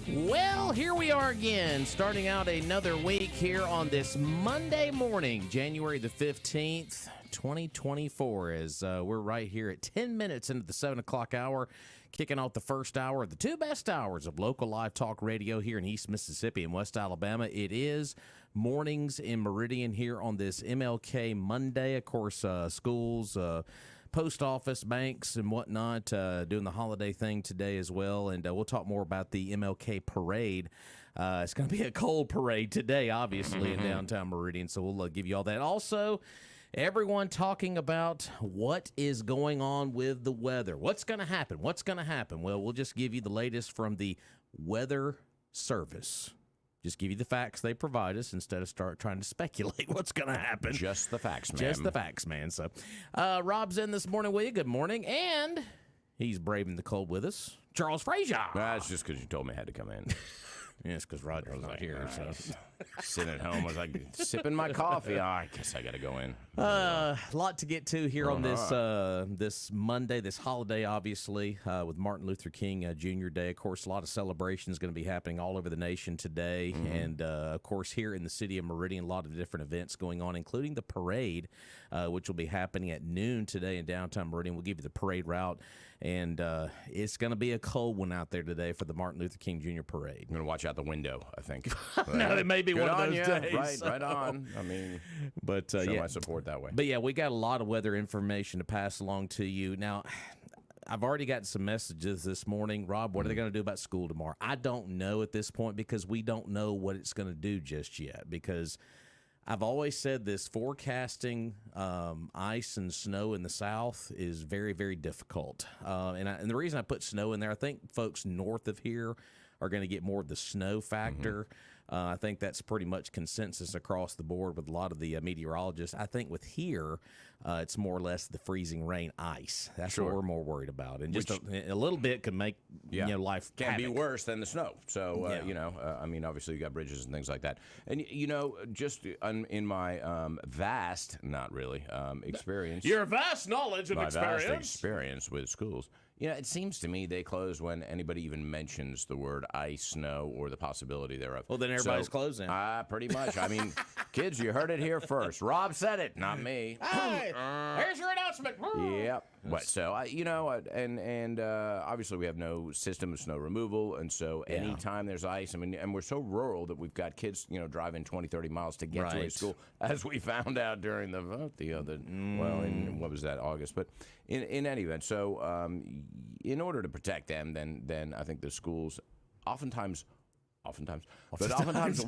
Well, here we are again, starting out another week here on this Monday morning, January the 15th, 2024, as we're right here at 10 minutes into the 7 o'clock hour, kicking off the first hour of the two best hours of local live talk radio here in East Mississippi and West Alabama. It is Mornings in Meridian here on this MLK Monday. Of course, schools, post office, banks, and whatnot doing the holiday thing today as well. And we'll talk more about the MLK parade. It's going to be a cold parade today, obviously, in downtown Meridian. So we'll give you all that. Also, everyone talking about what is going on with the weather. What's going to happen? What's going to happen? Well, we'll just give you the latest from the Weather Service. Just give you the facts they provide us instead of start trying to speculate what's going to happen. Just the facts, man. Just the facts, man. So, Rob's in this morning with you. Good morning. And he's braving the cold with us, Charles Frazier. That's just because you told me I had to come in. Yes, because Roger's not here. So sitting at home, I was like sipping my coffee. Oh, I guess I got to go in. A lot to get to here on this Monday, this holiday, obviously, with Martin Luther King Jr. Day. Of course, a lot of celebrations going to be happening all over the nation today. And, of course, here in the city of Meridian, a lot of different events going on, including the parade, which will be happening at noon today in downtown Meridian. We'll give you the parade route. And it's going to be a cold one out there today for the Martin Luther King Jr. parade. I'm going to watch out the window, I think. No, it may be one of those days. Right on. I mean, but show my support that way. But yeah, we got a lot of weather information to pass along to you. Now, I've already gotten some messages this morning. Rob, what are they going to do about school tomorrow? I don't know at this point because we don't know what it's going to do just yet, because I've always said this, forecasting ice and snow in the south is very, very difficult. And the reason I put snow in there, I think folks north of here are going to get more of the snow factor. I think that's pretty much consensus across the board with a lot of the meteorologists. I think with here, it's more or less the freezing rain ice. That's what we're more worried about. And just a little bit can make life can be worse than the snow. So, I mean, obviously you got bridges and things like that. And, just in my vast, not really, experience. Your vast knowledge of experience. My vast experience with schools. It seems to me they close when anybody even mentions the word ice, snow, or the possibility thereof. Well, then everybody's closing. Pretty much. I mean, kids, you heard it here first. Rob said it, not me. Hey, here's your announcement. Yep. But so, and obviously we have no system of snow removal, and so anytime there's ice, I mean, and we're so rural that we've got kids, driving 20, 30 miles to get to a school, as we found out during the vote in what was that, August? But in any event, so in order to protect them, then I think the schools oftentimes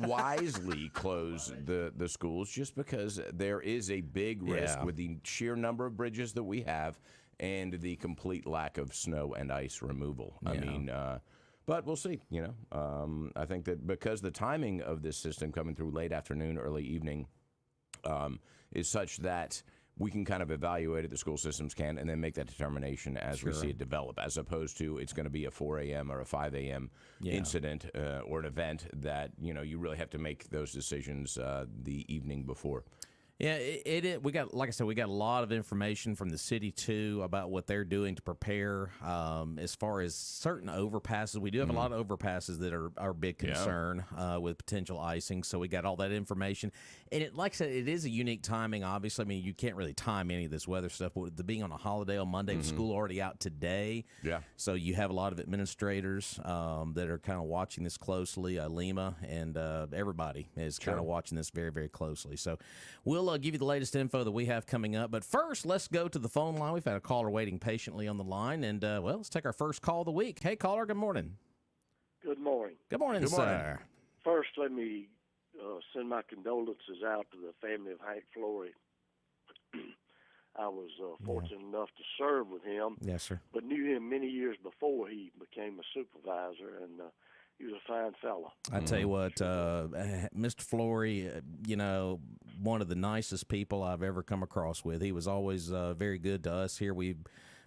wisely close the schools, just because there is a big risk with the sheer number of bridges that we have and the complete lack of snow and ice removal. I mean, but we'll see. I think that because the timing of this system coming through late afternoon, early evening is such that we can kind of evaluate it, the school systems can, and then make that determination as we see it develop, as opposed to it's going to be a 4 a.m. or a 5 a.m. incident or an event that, you really have to make those decisions the evening before. Yeah, we got, like I said, we got a lot of information from the city too about what they're doing to prepare. As far as certain overpasses, we do have a lot of overpasses that are our big concern with potential icing. So we got all that information, and like I said, it is a unique timing. Obviously, I mean, you can't really time any of this weather stuff. But the being on a holiday on Monday, with school already out today, so you have a lot of administrators that are kind of watching this closely. Lima and everybody is kind of watching this very, very closely. So we'll give you the latest info that we have coming up. But first, let's go to the phone line. We've had a caller waiting patiently on the line. And, let's take our first call of the week. Hey, caller, good morning. Good morning. Good morning, sir. First, let me send my condolences out to the family of Hank Flory. I was fortunate enough to serve with him. Yes, sir. But knew him many years before he became a supervisor, and he was a fine fellow. I tell you what, Mr. Flory, one of the nicest people I've ever come across with. He was always very good to us here. We've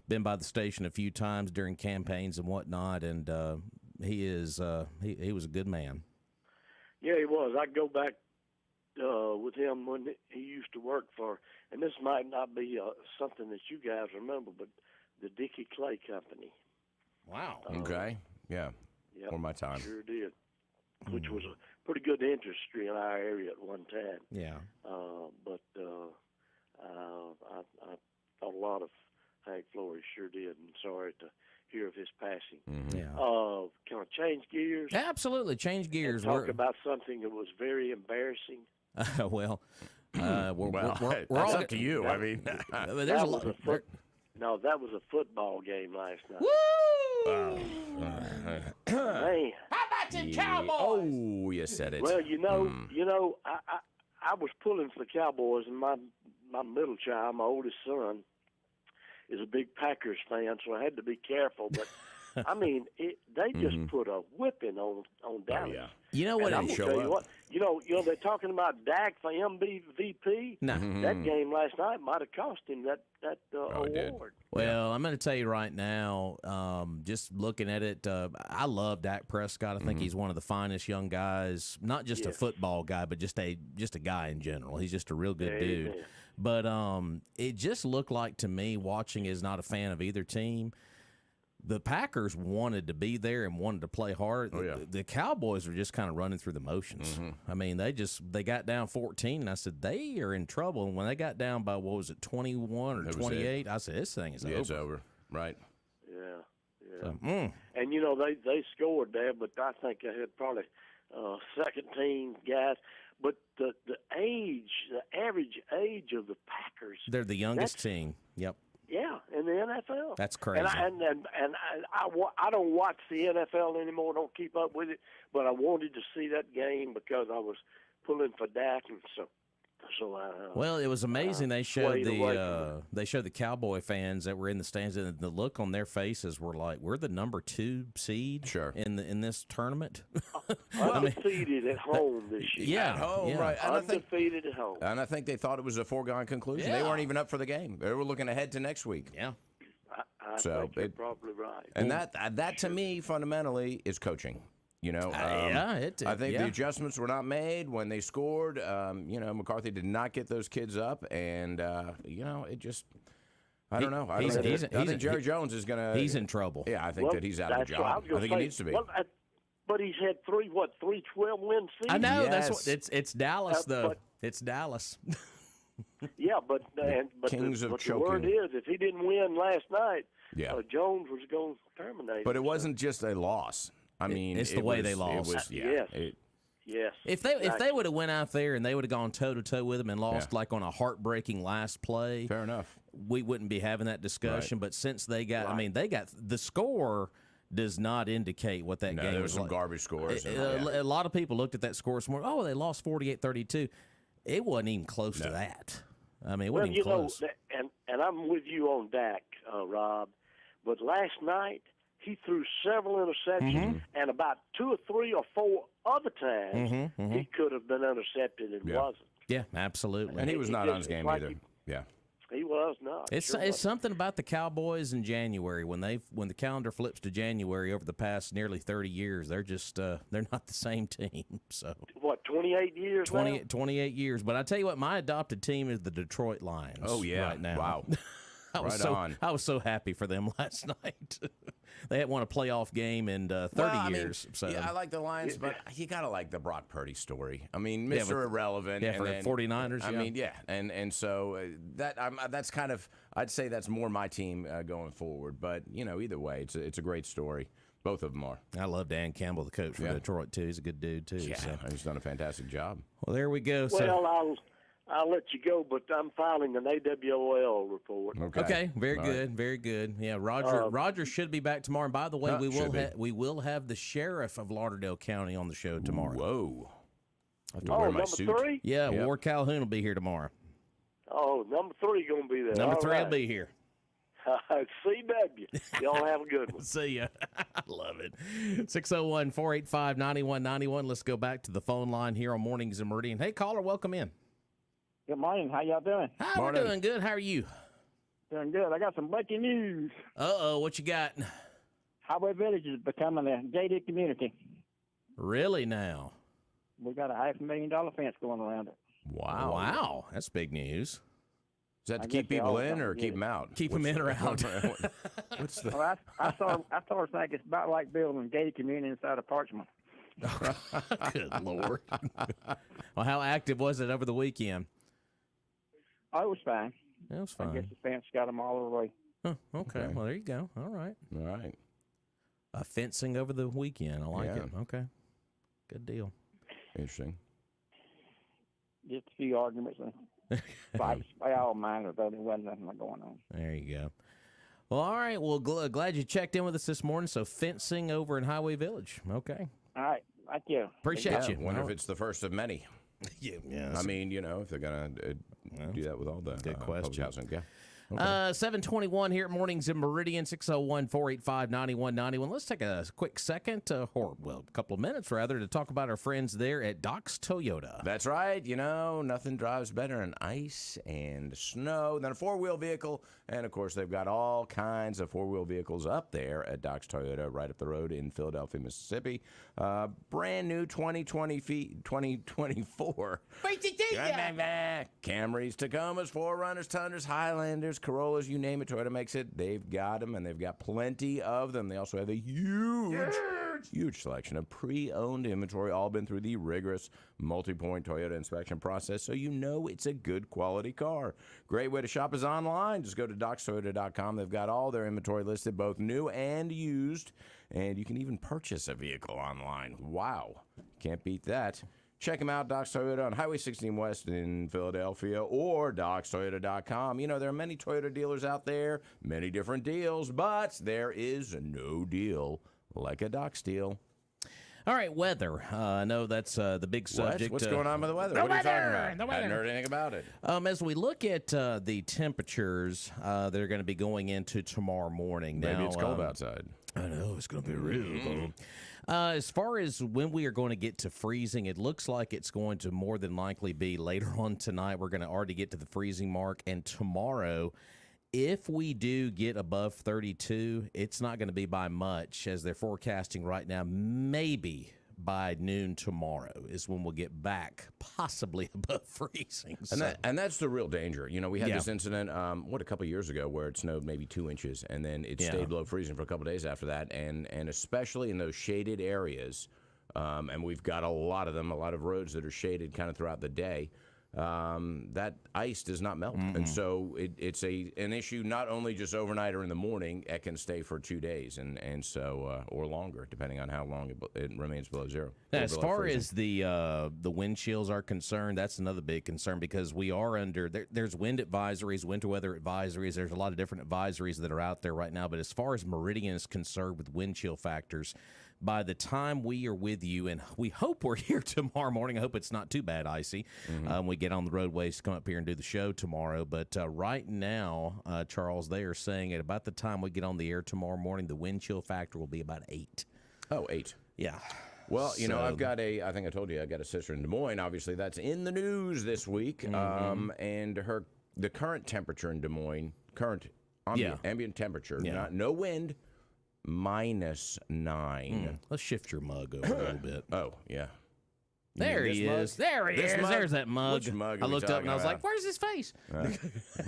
been by the station a few times during campaigns and whatnot, and he was a good man. Yeah, he was. I go back with him when he used to work for, and this might not be something that you guys remember, but the Dickie Clay Company. Wow. Okay. Yeah. Yep, For my time. Sure did. Which was a pretty good industry in our area at one time. Yeah. But I thought a lot of Hank Flory, sure did. And sorry to hear of his passing. Mm-hmm. Yeah. Can I change gears? Absolutely. Change gears. And talk about something that was very embarrassing. Well, we're That's all up to you. I mean, there's a lot. No, that was a football game last night. Woo! Man. How about the Cowboys? Oh, you said it. Well, I was pulling for the Cowboys, and my middle child, my oldest son, is a big Packers fan, so I had to be careful. But I mean, they just put a whipping on Dallas. Oh, yeah. You know what? And I'm gonna tell you what. You know, they're talking about Dak for MVP. No. That game last night might have cost him that award. Did. Well, I'm going to tell you right now, just looking at it, I love Dak Prescott. I think he's one of the finest young guys, not just a football guy, but just a guy in general. He's just a real good dude. Amen. But it just looked like to me, watching as not a fan of either team, the Packers wanted to be there and wanted to play hard. Oh, yeah. The Cowboys are just kind of running through the motions. I mean, they got down 14, and I said, they are in trouble. And when they got down by, 21 or 28, I said, this thing is over. It's over. Right. Yeah. So, And they scored there, but I think they had probably second team guys. But the average age of the Packers, they're the youngest team. Yep. yeah, in the NFL. That's crazy. And I don't watch the NFL anymore. Don't keep up with it. But I wanted to see that game because I was pulling for Dak, and so well, it was amazing. They showed swayed away from the Cowboy fans that were in the stands, and the look on their faces were like, "We're the number 2 seed in this tournament." undefeated at home this year. Yeah, At home, right? And Undefeated at home. And I think they thought it was a foregone conclusion. Yeah. They weren't even up for the game. They were looking ahead to next week. Yeah. I think you're probably right. And that to me fundamentally is coaching. I think the adjustments were not made when they scored. McCarthy did not get those kids up, and it just. I don't know. I think Jerry Jones is going to. He's in trouble. Yeah, I think that he's out of the job. I think he needs to be. Well, but he's had three 12-win seasons. I know. Yes. That's what it's Dallas though. It's Dallas. Yeah, but the word is, if he didn't win last night, Jones was going to terminate. But it wasn't just a loss. I mean, it's the way they lost. Yes. If they would have went out there and they would have gone toe to toe with them and lost like on a heartbreaking last play, fair enough, we wouldn't be having that discussion. Right. But since they got, they got the score does not indicate what that game there was some like. Garbage scores. A lot of people looked at that score and oh, they lost 48-32. It wasn't even close to that. I mean, it wasn't even close. And I'm with you on Dak, Rob. But last night, he threw several interceptions, and about 2 or 3 or 4 other times he could have been intercepted and wasn't. Yeah, absolutely. And he was not on his game either. He was not. It's something about the Cowboys in January when the calendar flips to January over the past nearly 30 years. They're just they're not the same team. So what, 28 years? 28 years. But I tell you what, my adopted team is the Detroit Lions. Oh yeah, right now. Wow. I was so happy for them last night. They hadn't won a playoff game in 30 years. So yeah, I like the Lions, but you gotta like the Brock Purdy story. I mean, Mr. Irrelevant. Yeah, for the 49ers. I mean, and so that's kind of, I'd say that's more my team going forward. But either way, it's a great story. Both of them are. I love Dan Campbell, the coach for Detroit too. He's a good dude too. Yeah, so. He's done a fantastic job. Well, there we go. Well, I'll let you go, but I'm filing an AWOL report. Okay. Very good. Very good. Yeah, Roger should be back tomorrow. And by the way, we will have the sheriff of Lauderdale County on the show tomorrow. Whoa. I have to wear my number suit. 3? Yeah, Ward Calhoun will be here tomorrow. Oh, number 3 going to be there. Number 3 will be here. CW. Y'all have a good one. See ya. I love it. 601-485-9191. Let's go back to the phone line here on Mornings in Meridian. Hey, caller, welcome in. Good morning. How y'all doing? Hi, we're doing good. How are you? Doing good. I got some breaking news. Uh-oh, what you got? Highway Village is becoming a gated community. Really now? We got a $500,000 fence going around it. Wow. That's big news. Is that I to guess keep they people all in don't or get keep it. them out? Keep them in or out. What's the? Well, I sort of think it's about like building a gated community inside a parchment. Good Lord. Well, how active was it over the weekend? Oh, it was fine. It was I fine. guess the fence got them all the way. Huh, okay. Okay. Well, there you go. All right. All right. Fencing over the weekend. I like Yeah. it. Okay. Good deal. Interesting. Just a few arguments and fights. By all minor, though, there wasn't nothing going on. There you go. Well, all right. Well, glad you checked in with us this morning. So fencing over in Highway Village. Okay. All right. Thank you. Appreciate you. Wonder All if right. it's the first of many. Yeah. I mean, if they're gonna do that with all the Good public question. housing. Yeah. 721 here at Mornings in Meridian, 601-485-9191. Let's take a quick second, a couple of minutes rather, to talk about our friends there at Doc's Toyota. That's right. Nothing drives better in ice and snow than a four-wheel vehicle. And, of course, they've got all kinds of four-wheel vehicles up there at Doc's Toyota right up the road in Philadelphia, Mississippi. Brand new 2024. Camrys, Tacomas, 4Runners, Tundras, Highlanders, Corollas, you name it, Toyota makes it. They've got them, and they've got plenty of them. They also have a huge selection of pre-owned inventory, all been through the rigorous multi-point Toyota inspection process, so it's a good quality car. Great way to shop is online. Just go to docstoyota.com. They've got all their inventory listed, both new and used, and you can even purchase a vehicle online. Wow. Can't beat that. Check them out, Doc's Toyota on Highway 16 West in Philadelphia or docstoyota.com. There are many Toyota dealers out there, many different deals, but there is no deal like a Doc's deal. All right, weather. I know that's the big subject. What's going on with the weather? The What are you weather! talking about? The weather! Hadn't heard anything about it. As we look at the temperatures that are going to be going into tomorrow morning. Maybe now, it's cold outside. I know, it's going to be real cold. As far as when we are going to get to freezing, it looks like it's going to more than likely be later on tonight. We're going to already get to the freezing mark. And tomorrow, if we do get above 32, it's not going to be by much, as they're forecasting right now. Maybe by noon tomorrow is when we'll get back possibly above freezing. And that's the real danger. We had this incident, a couple of years ago where it snowed maybe 2 inches, and then it stayed below freezing for a couple of days after that. And especially in those shaded areas, and we've got a lot of them, a lot of roads that are shaded kind of throughout the day, that ice does not melt. And so it's an issue not only just overnight or in the morning, it can stay for 2 days and so or longer, depending on how long it remains below zero. Now, as far as the wind chills are concerned, that's another big concern, because we are under there's wind advisories, winter weather advisories. There's a lot of different advisories that are out there right now. But as far as Meridian is concerned with wind chill factors, by the time we are with you, and we hope we're here tomorrow morning, I hope it's not too bad icy. We get on the roadways to come up here and do the show tomorrow. But right now, Charles, they are saying at about the time we get on the air tomorrow morning, the wind chill factor will be about 8. Oh, 8. Yeah. Well, I've got I think I told you, I got a sister in Des Moines. Obviously, that's in the news this week. And the current temperature in Des Moines, ambient temperature, no wind, -9. Let's shift your mug over a little bit. Oh, yeah. There he is. There he is. There's that mug. Which mug are I we looked up and I was talking like, where's his face? Yeah, we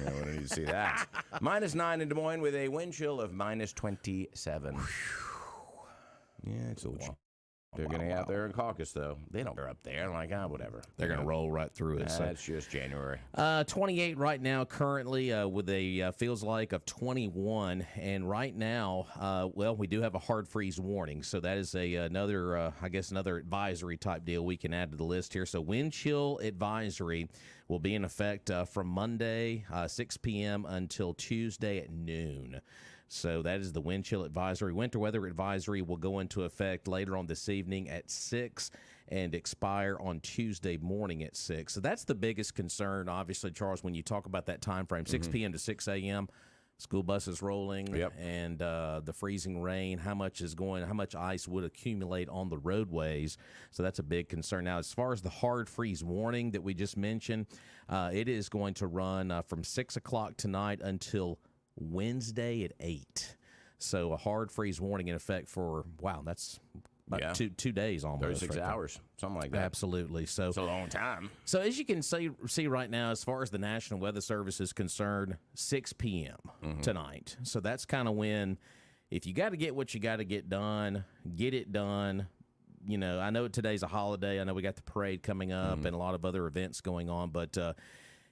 don't need to see that. -9 in Des Moines with a wind chill of -27. Yeah, it's a little. They're getting out there in caucus, though. They don't go up there like, whatever. They're going to roll right through it. That's just January. 28 right now, currently with a feels like of 21. And right now, we do have a hard freeze warning. So that is another advisory type deal we can add to the list here. So wind chill advisory will be in effect from Monday, 6 p.m. until Tuesday at noon. So that is the wind chill advisory. Winter weather advisory will go into effect later on this evening at 6 and expire on Tuesday morning at 6. So that's the biggest concern, obviously, Charles, when you talk about that time frame, 6 p.m. to 6 a.m., school buses rolling, and the freezing rain, how much ice would accumulate on the roadways. So that's a big concern. Now, as far as the hard freeze warning that we just mentioned, it is going to run from 6 o'clock tonight until Wednesday at 8. So a hard freeze warning in effect for, that's about 2 days almost. 36 hours, something like that. Absolutely. So it's a long time. So as you can see right now, as far as the National Weather Service is concerned, 6 p.m. tonight. So that's kind of when, if you got to get what you got to get it done. You know, I know today's a holiday. I know we got the parade coming up and a lot of other events going on, but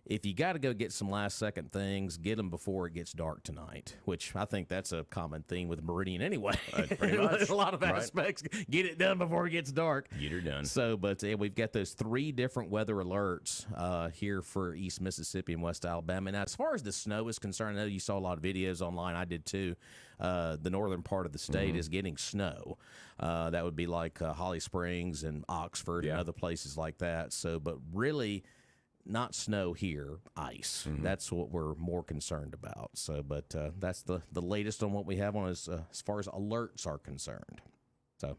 if you got to go get some last-second things, get them before it gets dark tonight, which I think that's a common theme with Meridian anyway. Pretty much. There's a lot of aspects. Get it done before it gets dark. Get her done. So, but we've got those 3 different weather alerts here for East Mississippi and West Alabama. Now, as far as the snow is concerned, I know you saw a lot of videos online. I did too. The northern part of the state is getting snow. That would be like Holly Springs and Oxford and other places like that. So, but really, not snow here, ice. That's what we're more concerned about. So, but that's the latest on what we have on as far as alerts are concerned. So,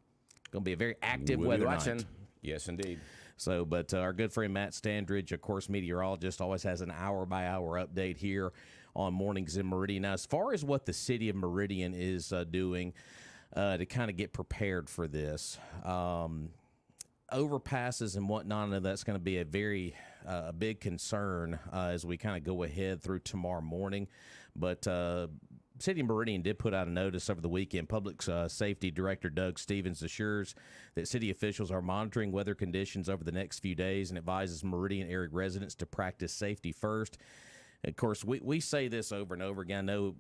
going to be a very active weather night. Yes, indeed. So, but our good friend Matt Standridge, of course, meteorologist, always has an hour-by-hour update here on Mornings in Meridian. Now, as far as what the city of Meridian is doing to kind of get prepared for this, overpasses and whatnot, I know that's going to be a very big concern as we kind of go ahead through tomorrow morning. But City of Meridian did put out a notice over the weekend. Public Safety Director Doug Stevens assures that city officials are monitoring weather conditions over the next few days and advises Meridian area residents to practice safety first. Of course, we say this over and over again. I know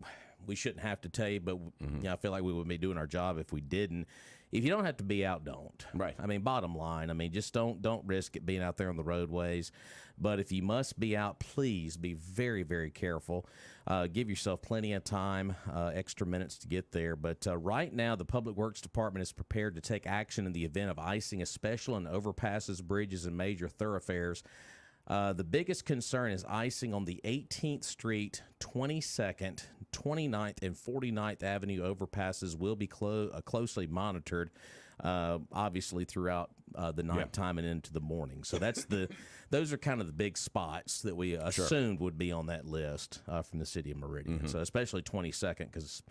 we shouldn't have to tell you, but you know, I feel like we would be doing our job if we didn't. If you don't have to be out, don't. Right. I mean, bottom line, I mean, just don't risk it being out there on the roadways. But if you must be out, please be very, very careful. Give yourself plenty of time, extra minutes to get there. But right now, the Public Works Department is prepared to take action in the event of icing, especially on overpasses, bridges, and major thoroughfares. The biggest concern is icing on the 18th Street, 22nd, 29th, and 49th Avenue overpasses will be closely monitored, obviously throughout the nighttime and into the morning. So those are kind of the big spots that we assumed would be on that list from the city of Meridian. So especially 22nd, because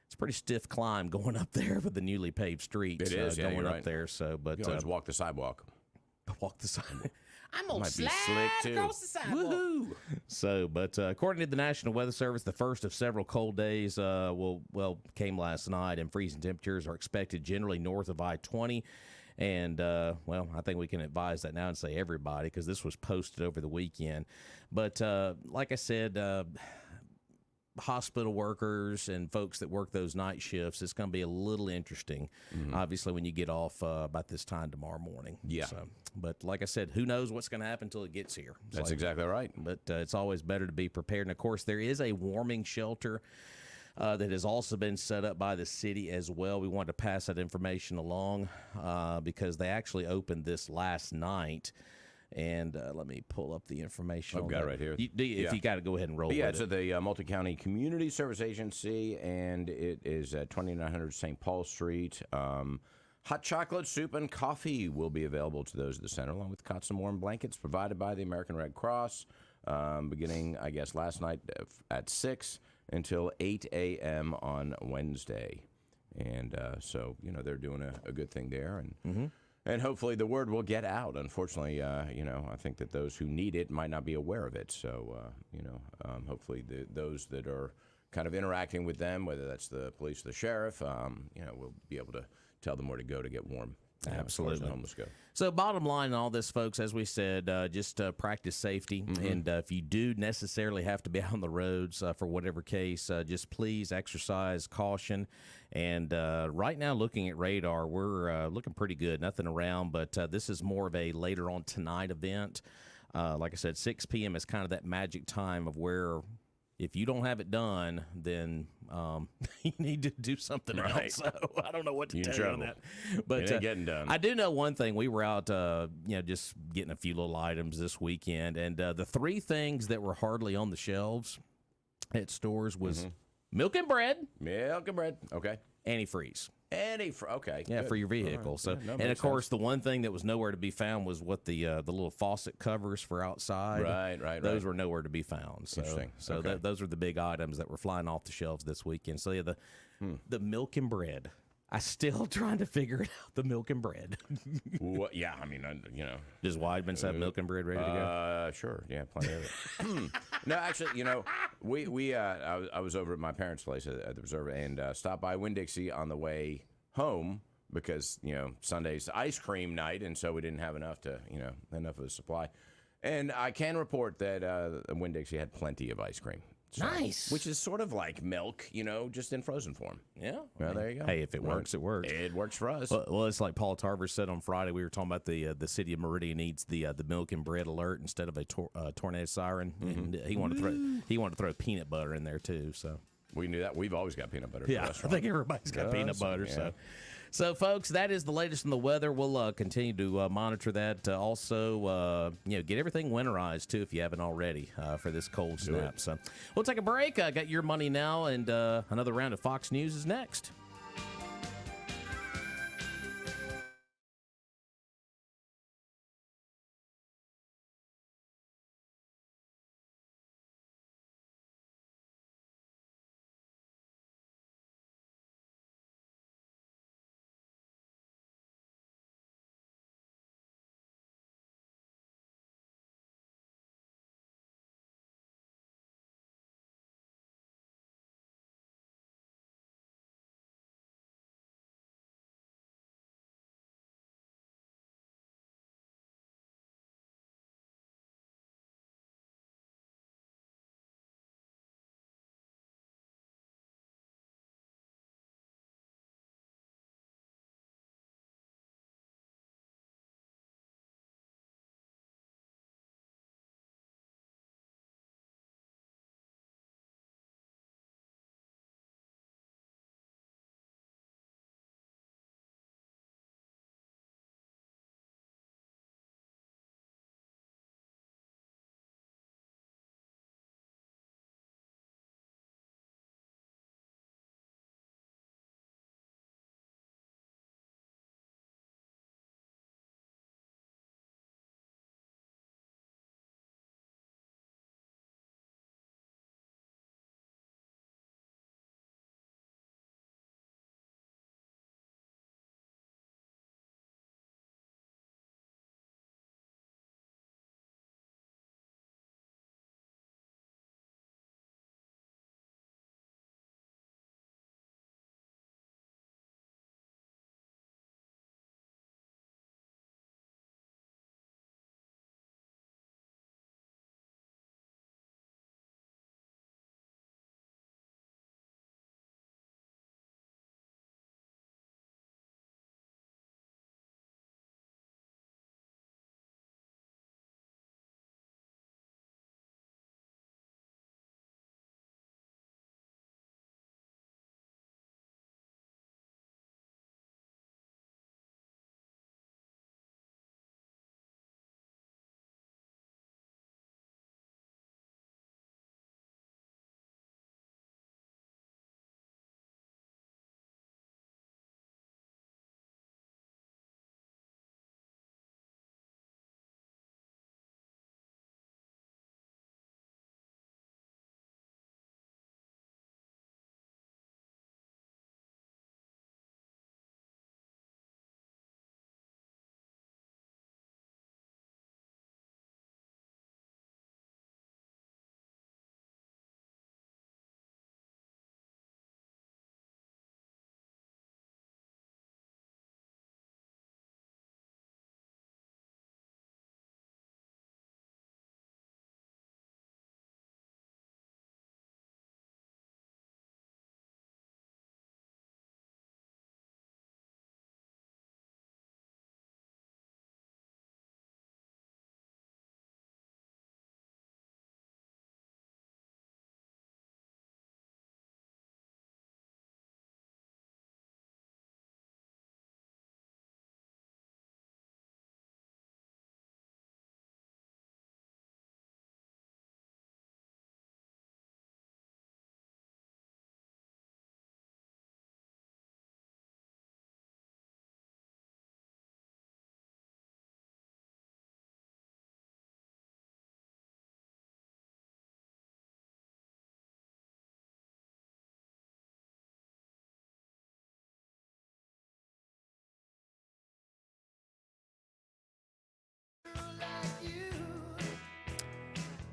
it's a pretty stiff climb going up there with the newly paved streets. It is, going up right there. So, but you always walk the sidewalk. Walk the sidewalk. I'm going to Might be slide slick, too. across the sidewalk. Woohoo! So, but according to the National Weather Service, the first of several cold days came last night, and freezing temperatures are expected generally north of I-20. And, I think we can advise that now and say everybody, because this was posted over the weekend. But like I said, hospital workers and folks that work those night shifts, it's going to be a little interesting, obviously, when you get off about this time tomorrow morning. Yeah. So, but like I said, who knows what's going to happen until it gets here. That's exactly right. But it's always better to be prepared. And, of course, there is a warming shelter that has also been set up by the city as well. We wanted to pass that information along because they actually opened this last night. And let me pull up the information. I've got it right here. If you got to go ahead and roll with it's it. at the Multi-County Community Service Agency, and it is at 2900 St. Paul Street. Hot chocolate, soup, and coffee will be available to those at the center, along with cots and warm blankets provided by the American Red Cross, beginning, I guess, last night at 6 until 8 a.m. on Wednesday. And so, they're doing a good thing there. And and hopefully the word will get out. Unfortunately, I think that those who need it might not be aware of it. So, hopefully those that are kind of interacting with them, whether that's the police or the sheriff, we'll be able to tell them where to go to get warm. Absolutely. As far as the homeless go. So bottom line in all this, folks, as we said, just practice safety. And if you do necessarily have to be out on the roads for whatever case, just please exercise caution. And right now, looking at radar, we're looking pretty good. Nothing around, but this is more of a later on tonight event. Like I said, 6 p.m. is kind of that magic time of where if you don't have it done, then you need to do something else. So I don't know what to tell you on that. But it ain't getting done. I do know one thing. We were out, just getting a few little items this weekend, and the 3 things that were hardly on the shelves at stores was milk and bread. Milk and bread. Okay. Antifreeze. Okay. Yeah, good. for your vehicle. Right. So, Yeah, and of course, the one thing that was nowhere to be found was what the little faucet covers for outside. Right. Those were nowhere to be found. So, Interesting. So Okay. those are the big items that were flying off the shelves this weekend. So yeah, the milk and bread. I still trying to figure it out. The milk and bread. Well, yeah, I mean, Does Weidman's have milk and bread ready to go? Sure, yeah, plenty of it. No, actually, I was over at my parents' place at the Reserve and stopped by Winn-Dixie on the way home because Sunday's ice cream night, and so we didn't have enough of a supply. And I can report that Winn-Dixie had plenty of ice cream. So, nice. Which is sort of like milk, just in frozen form. Yeah. Well, there you go. Hey, if it works, it works. It works for us. Well, it's like Paul Tarver said on Friday. We were talking about the city of Meridian needs the milk and bread alert instead of a tornado siren, and he wanted to throw peanut butter in there too. So we knew that. We've always got peanut butter. Yeah, I think everybody's got peanut butter. Yeah. So, folks, that is the latest in the weather. We'll continue to monitor that. Also, get everything winterized, too, if you haven't already, for this cold snap. So we'll take a break. I got your money now, and another round of Fox News is next.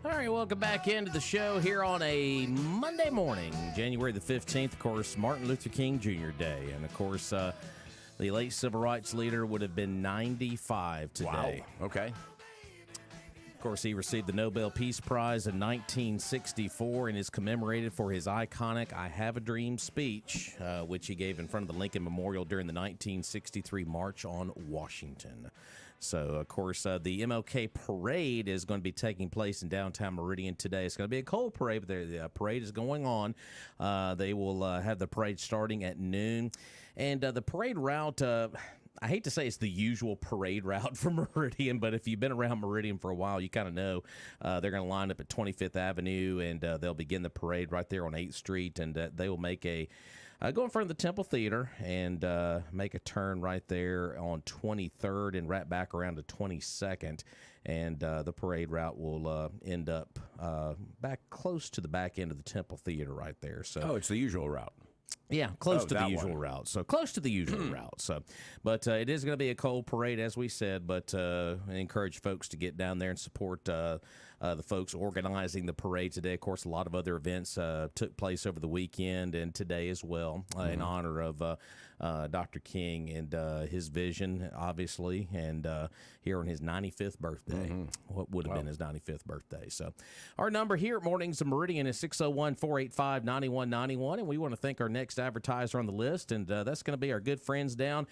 All right, welcome back into the show here on a Monday morning, January the 15th, of course, Martin Luther King Jr. Day. And, of course, the late civil rights leader would have been 95 today. Wow. Okay. Of course, he received the Nobel Peace Prize in 1964 and is commemorated for his iconic I Have a Dream speech, which he gave in front of the Lincoln Memorial during the 1963 March on Washington. So, of course, the MLK parade is going to be taking place in downtown Meridian today. It's going to be a cold parade, but the parade is going on. They will have the parade starting at noon. And the parade route, I hate to say it's the usual parade route for Meridian, but if you've been around Meridian for a while, you kind of know they're going to line up at 25th Avenue, and they'll begin the parade right there on 8th Street, and they will make go in front of the Temple Theater and make a turn right there on 23rd and right back around to 22nd. And the parade route will end up back close to the back end of the Temple Theater right there. So, it's the usual route. Yeah, close to the usual route. So close to the usual route. So, but it is going to be a cold parade, as we said. But I encourage folks to get down there and support the folks organizing the parade today. Of course, a lot of other events took place over the weekend and today as well in honor of Dr. King and his vision, obviously, and here on his 95th birthday. What would have been his 95th birthday. So our number here at Mornings of Meridian is 601-485-9191, and we want to thank our next advertiser on the list, and that's going to be our good friends down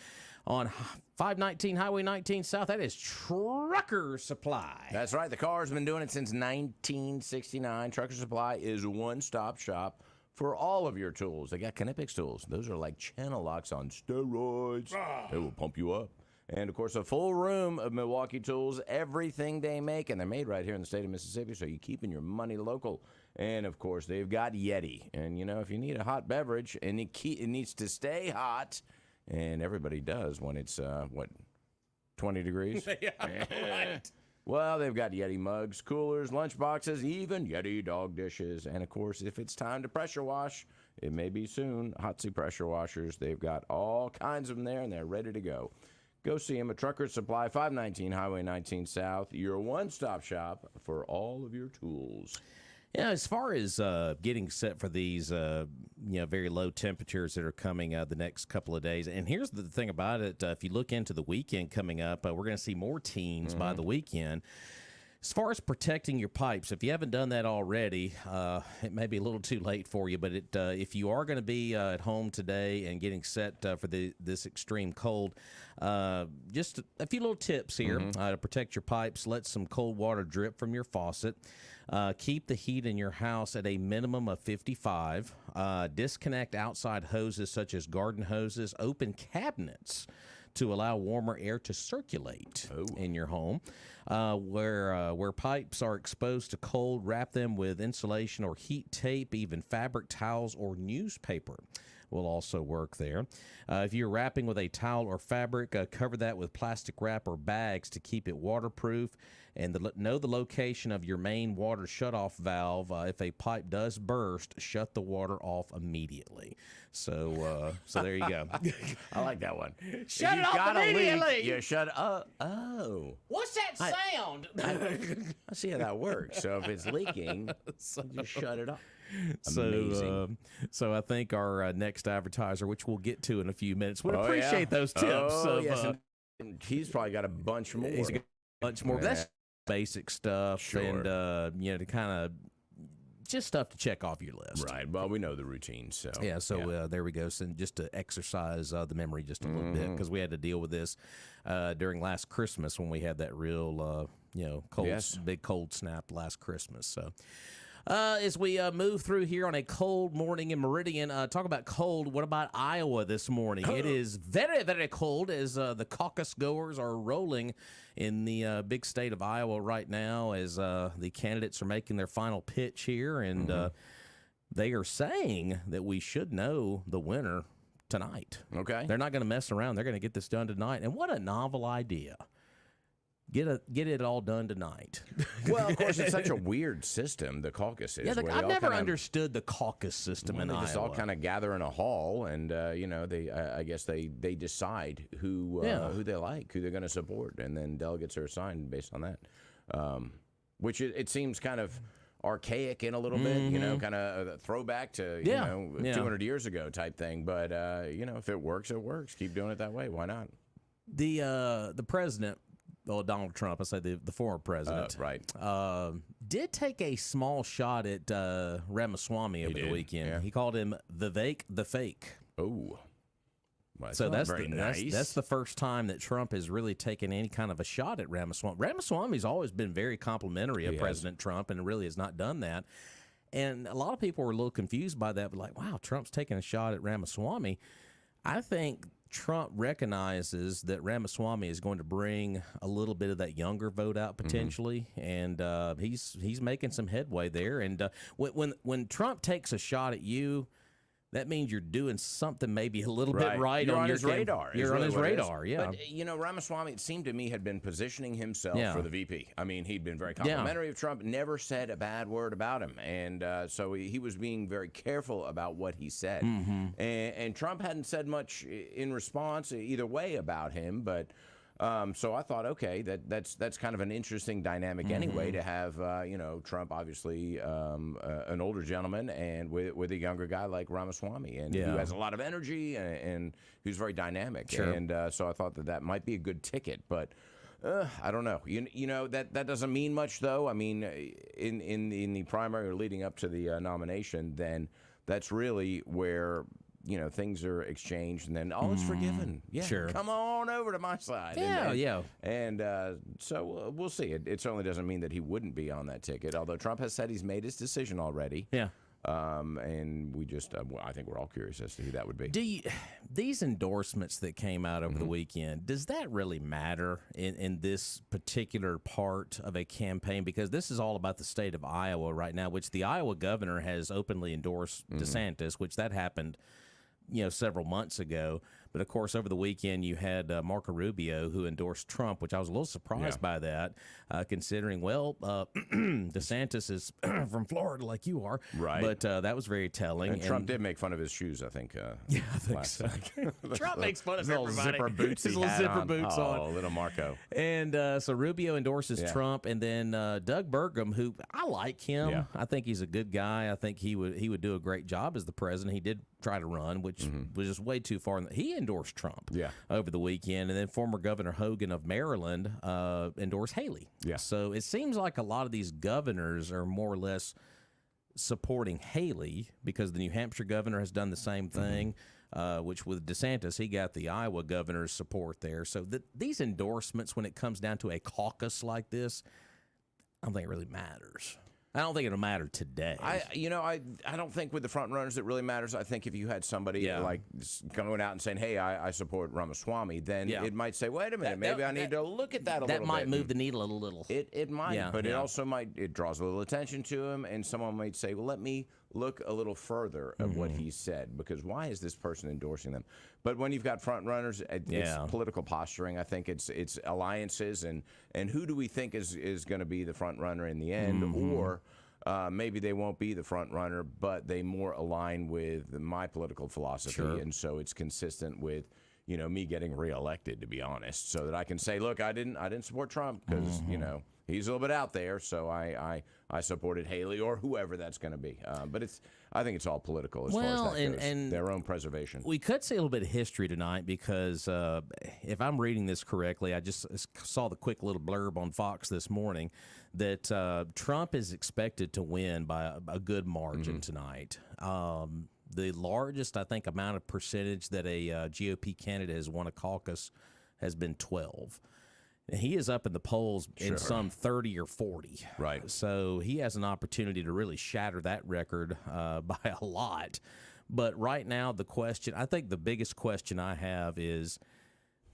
on 519 Highway 19 South. That is Trucker Supply. That's right. The car's been doing it since 1969. Trucker Supply is a one-stop shop for all of your tools. They got Kinepix tools. Those are like channel locks on steroids. They will pump you up. And, of course, a full room of Milwaukee tools, everything they make, and they're made right here in the state of Mississippi, so you're keeping your money local. And, of course, they've got Yeti. And, you know, if you need a hot beverage, and it needs to stay hot, and everybody does when it's, 20 degrees? Yeah, right. Well, they've got Yeti mugs, coolers, lunch boxes, even Yeti dog dishes. And, of course, if it's time to pressure wash, it may be soon, Hotsy pressure washers. They've got all kinds of them there, and they're ready to go. Go see them at Trucker Supply, 519 Highway 19 South, your one-stop shop for all of your tools. Yeah, as far as getting set for these, very low temperatures that are coming the next couple of days, and here's the thing about it: if you look into the weekend coming up, we're going to see more teens by the weekend. As far as protecting your pipes, if you haven't done that already, it may be a little too late for you, but if you are going to be at home today and getting set for this extreme cold, just a few little tips here to protect your pipes. Let some cold water drip from your faucet. Keep the heat in your house at a minimum of 55. Disconnect outside hoses such as garden hoses. Open cabinets to allow warmer air to circulate in your home. Where pipes are exposed to cold, wrap them with insulation or heat tape. Even fabric towels or newspaper will also work there. If you're wrapping with a towel or fabric, cover that with plastic wrap or bags to keep it waterproof. And know the location of your main water shutoff valve. If a pipe does burst, shut the water off immediately. So there you go. I like that one. Shut it off immediately. You shut up. Oh. What's that sound? I see how that works. So if it's leaking, you shut it off. Amazing. So I think our next advertiser, which we'll get to in a few minutes, would appreciate those tips. Yes. And he's probably got a bunch more. He's got a bunch more. That's basic stuff, and to kind of just stuff to check off your list. Right. Well, we know the routine. So there we go. So just to exercise the memory just a little bit, because we had to deal with this during last Christmas when we had that real big cold snap last Christmas. So. As we move through here on a cold morning in Meridian, talk about cold. What about Iowa this morning? It is very, very cold as the caucus goers are rolling in the big state of Iowa right now as the candidates are making their final pitch here. And they are saying that we should know the winner tonight. Okay. They're not going to mess around. They're going to get this done tonight. And what a novel idea. Get it all done tonight. Well, of course, it's such a weird system, the caucus is. Yeah, I've never understood the caucus system in Iowa. They just all Iowa. kind of gather in a hall, and they I guess they decide who they like, who they're going to support, and then delegates are assigned based on that. Which it seems kind of archaic in a little bit, kind of a throwback to 200 years ago type thing. But if it works, it works. Keep doing it that way. Why not? The president. Well, Donald Trump, I say the former president, right? Did take a small shot at Ramaswamy over the weekend. Yeah. He called him Vivek the Fake. Oh, well, so that's very nice. That's the first time that Trump has really taken any kind of a shot at Ramaswamy. Ramaswamy's always been very complimentary of President Trump, and really has not done that. And a lot of people were a little confused by that, but like, wow, Trump's taking a shot at Ramaswamy. I think Trump recognizes that Ramaswamy is going to bring a little bit of that younger vote out potentially, and he's making some headway there. And when Trump takes a shot at you, that means you're doing something maybe a little bit right You're on his radar. You're on his radar, yeah. But, Ramaswamy, it seemed to me, had been positioning himself for the VP. I mean, he'd been very complimentary of Trump, never said a bad word about him. And so he was being very careful about what he said. And Trump hadn't said much in response either way about him, but... so I thought, okay, that's kind of an interesting dynamic anyway, to have Trump, obviously an older gentleman, and with a younger guy like Ramaswamy, and who has a lot of energy and who's very dynamic. Sure. And so I thought that might be a good ticket, but I don't know. That doesn't mean much, though. I mean, in the primary or leading up to the nomination, then that's really where things are exchanged, and then all is forgiven. Yeah, sure. Come on over to my side. And so we'll see. It certainly doesn't mean that he wouldn't be on that ticket, although Trump has said he's made his decision already. Yeah. And we just, I think we're all curious as to who that would be. These endorsements that came out over the weekend, does that really matter in this particular part of a campaign? Because this is all about the state of Iowa right now, which the Iowa governor has openly endorsed DeSantis, which that happened several months ago. But, of course, over the weekend you had Marco Rubio, who endorsed Trump, which I was a little surprised by that, considering, DeSantis is from Florida like you are. Right. But that was very telling. And Trump did make fun of his shoes, I think. I think so. Trump makes fun of little everybody. Zipper boots His he little had zipper on. boots on. Oh, little Marco. And so Rubio endorses Trump, and then Doug Burgum, who I like him. Yeah. I think he's a good guy. I think he would do a great job as the president. He did try to run, which was just way too far. He endorsed Trump over the weekend, and then former Governor Hogan of Maryland endorsed Haley. Yeah. So it seems like a lot of these governors are more or less supporting Haley, because the New Hampshire governor has done the same thing. Which with DeSantis, he got the Iowa governor's support there. So these endorsements, when it comes down to a caucus like this, I don't think it really matters. I don't think it'll matter today. I don't think with the front runners it really matters. I think if you had somebody like going out and saying, "Hey, I support Ramaswamy," then it might say, "Wait a minute, maybe I need to look at that a little bit." That might move the needle a little. It might, but it also might. It draws a little attention to him, and someone might say, "Well, let me look a little further at what he said, because why is this person endorsing them?" But when you've got front runners, it's political posturing. I think it's alliances, and who do we think is going to be the front runner in the end, or maybe they won't be the front runner, but they more align with my political philosophy, and so it's consistent with me getting reelected, to be honest, so that I can say, look, I didn't support Trump because he's a little bit out there, so I supported Haley or whoever that's going to be. But I think it's all political as far as that goes. And their own preservation. We could see a little bit of history tonight, because if I'm reading this correctly, I just saw the quick little blurb on Fox this morning that Trump is expected to win by a good margin tonight. The largest, I think, amount of percentage that a GOP candidate has won a caucus has been 12. And he is up in the polls in some 30 or 40. Right. So he has an opportunity to really shatter that record by a lot. But right now, I think the biggest question I have is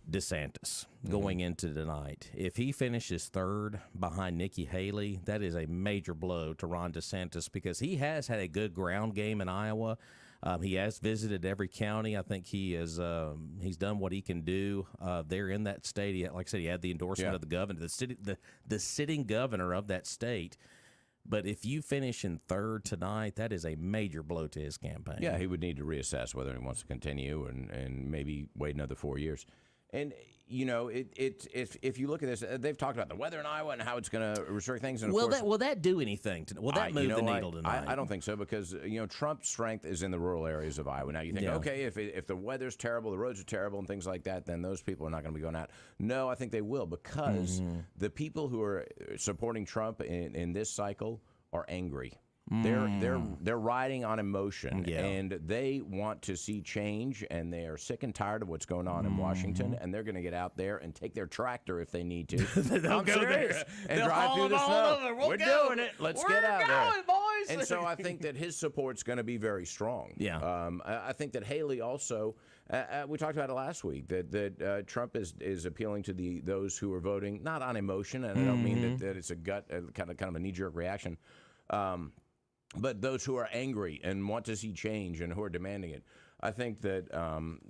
DeSantis going into tonight. If he finishes third behind Nikki Haley, that is a major blow to Ron DeSantis, because he has had a good ground game in Iowa. He has visited every county. I think he is. He's done what he can do there in that state. Like I said, he had the endorsement of the governor, the sitting governor of that state. But if you finish in third tonight, that is a major blow to his campaign. Yeah, he would need to reassess whether he wants to continue and maybe wait another 4 years. And, you know, if you look at this, they've talked about the weather in Iowa and how it's going to restrict things. And will that do anything? Will that move the needle tonight? I don't think so because, you know, Trump's strength is in the rural areas of Iowa. Now, you think, okay, if the weather's terrible, the roads are terrible and things like that, then those people are not going to be going out. No, I think they will because the people who are supporting Trump in this cycle are angry. They're riding on emotion, and they want to see change, and they are sick and tired of what's going on in Washington, and they're going to get out there and take their tractor if they need to. I'm serious. And drive through the snow. We're doing it. Let's get out there, boys. And so I think that his support's going to be very strong. Yeah. I think that Haley also. We talked about it last week that Trump is appealing to those who are voting not on emotion, and I don't mean that it's a gut kind of a knee-jerk reaction. But those who are angry and want to see change and who are demanding it. I think that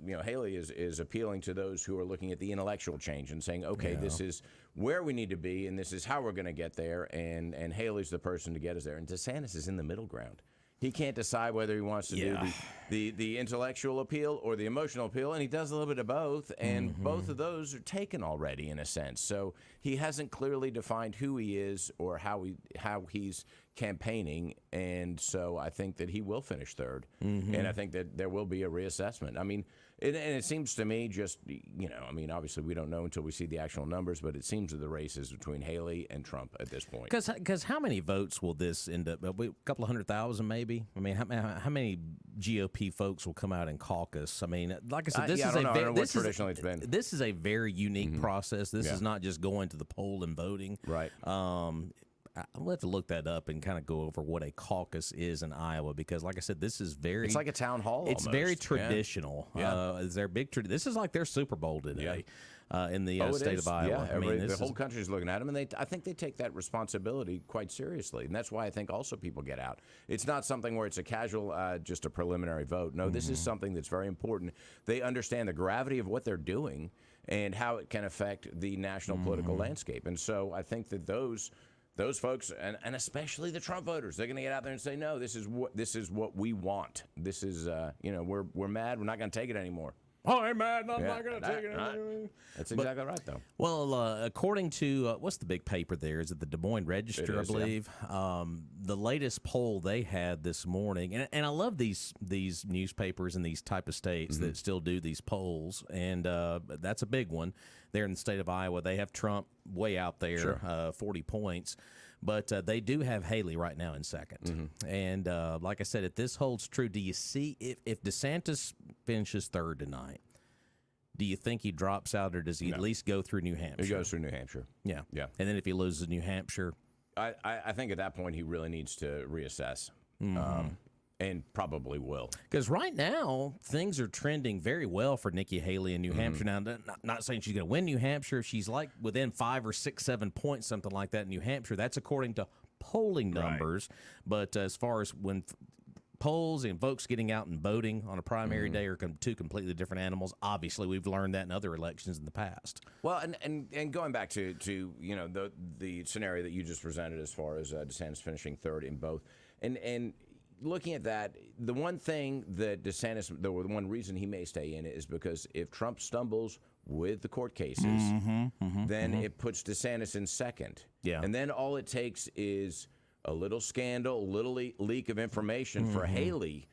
you know, Haley is appealing to those who are looking at the intellectual change and saying, okay, this is where we need to be and this is how we're going to get there, and Haley's the person to get us there. And DeSantis is in the middle ground. He can't decide whether he wants to do the intellectual appeal or the emotional appeal, and he does a little bit of both, and both of those are taken already in a sense. So he hasn't clearly defined who he is or how he's campaigning, and so I think that he will finish third, and I think that there will be a reassessment. I mean, and it seems to me just, you know, I mean, obviously we don't know until we see the actual numbers, but it seems that the race is between Haley and Trump at this point. Because how many votes will this end up? A couple of 100,000 maybe? I mean, how many GOP folks will come out and caucus? I mean, like I said, this is traditionally it's been. This is a very unique process. This is not just going to the poll and voting. Right. I'll have to look that up and kind of go over what a caucus is in Iowa because, like I said, this is very. It's like a town hall. It's almost. Very traditional. It's their big tradition. This is like their Super Bowl today in the state of Iowa. Yeah, I mean, the whole country's looking at them, and I think they take that responsibility quite seriously, and that's why I think also people get out. It's not something where it's a casual, just a preliminary vote. No, this is something that's very important. They understand the gravity of what they're doing and how it can affect the national political landscape, and so I think that those folks, and especially the Trump voters, they're going to get out there and say, no, this is what we want. This is, you know, we're mad. We're not going to take it anymore. I'm mad. I'm not going to take it anymore. That's exactly right, though. Well, according to, what's the big paper there? Is it the Des Moines Register, I believe? Yeah. The latest poll they had this morning, and I love these newspapers in these type of states that still do these polls, and that's a big one. There in the state of Iowa, they have Trump way out there, 40 points. But they do have Haley right now in second. And like I said, if this holds true, do you see if DeSantis finishes third tonight, do you think he drops out or does he at least go through New Hampshire? He goes through New Hampshire. Yeah. And then if he loses New Hampshire? I think at that point he really needs to reassess. And probably will. Because right now, things are trending very well for Nikki Haley in New Hampshire. Now, not saying she's going to win New Hampshire. She's like within 5 or 6, 7 points, something like that in New Hampshire. That's according to polling numbers. But as far as when polls and folks getting out and voting on a primary day are two completely different animals, obviously we've learned that in other elections in the past. Well, and going back to you know the scenario that you just presented as far as DeSantis finishing third in both, and looking at that, the one thing that DeSantis, the one reason he may stay in it is because if Trump stumbles with the court cases, then it puts DeSantis in second. Yeah. And then all it takes is a little scandal, a little leak of information for Haley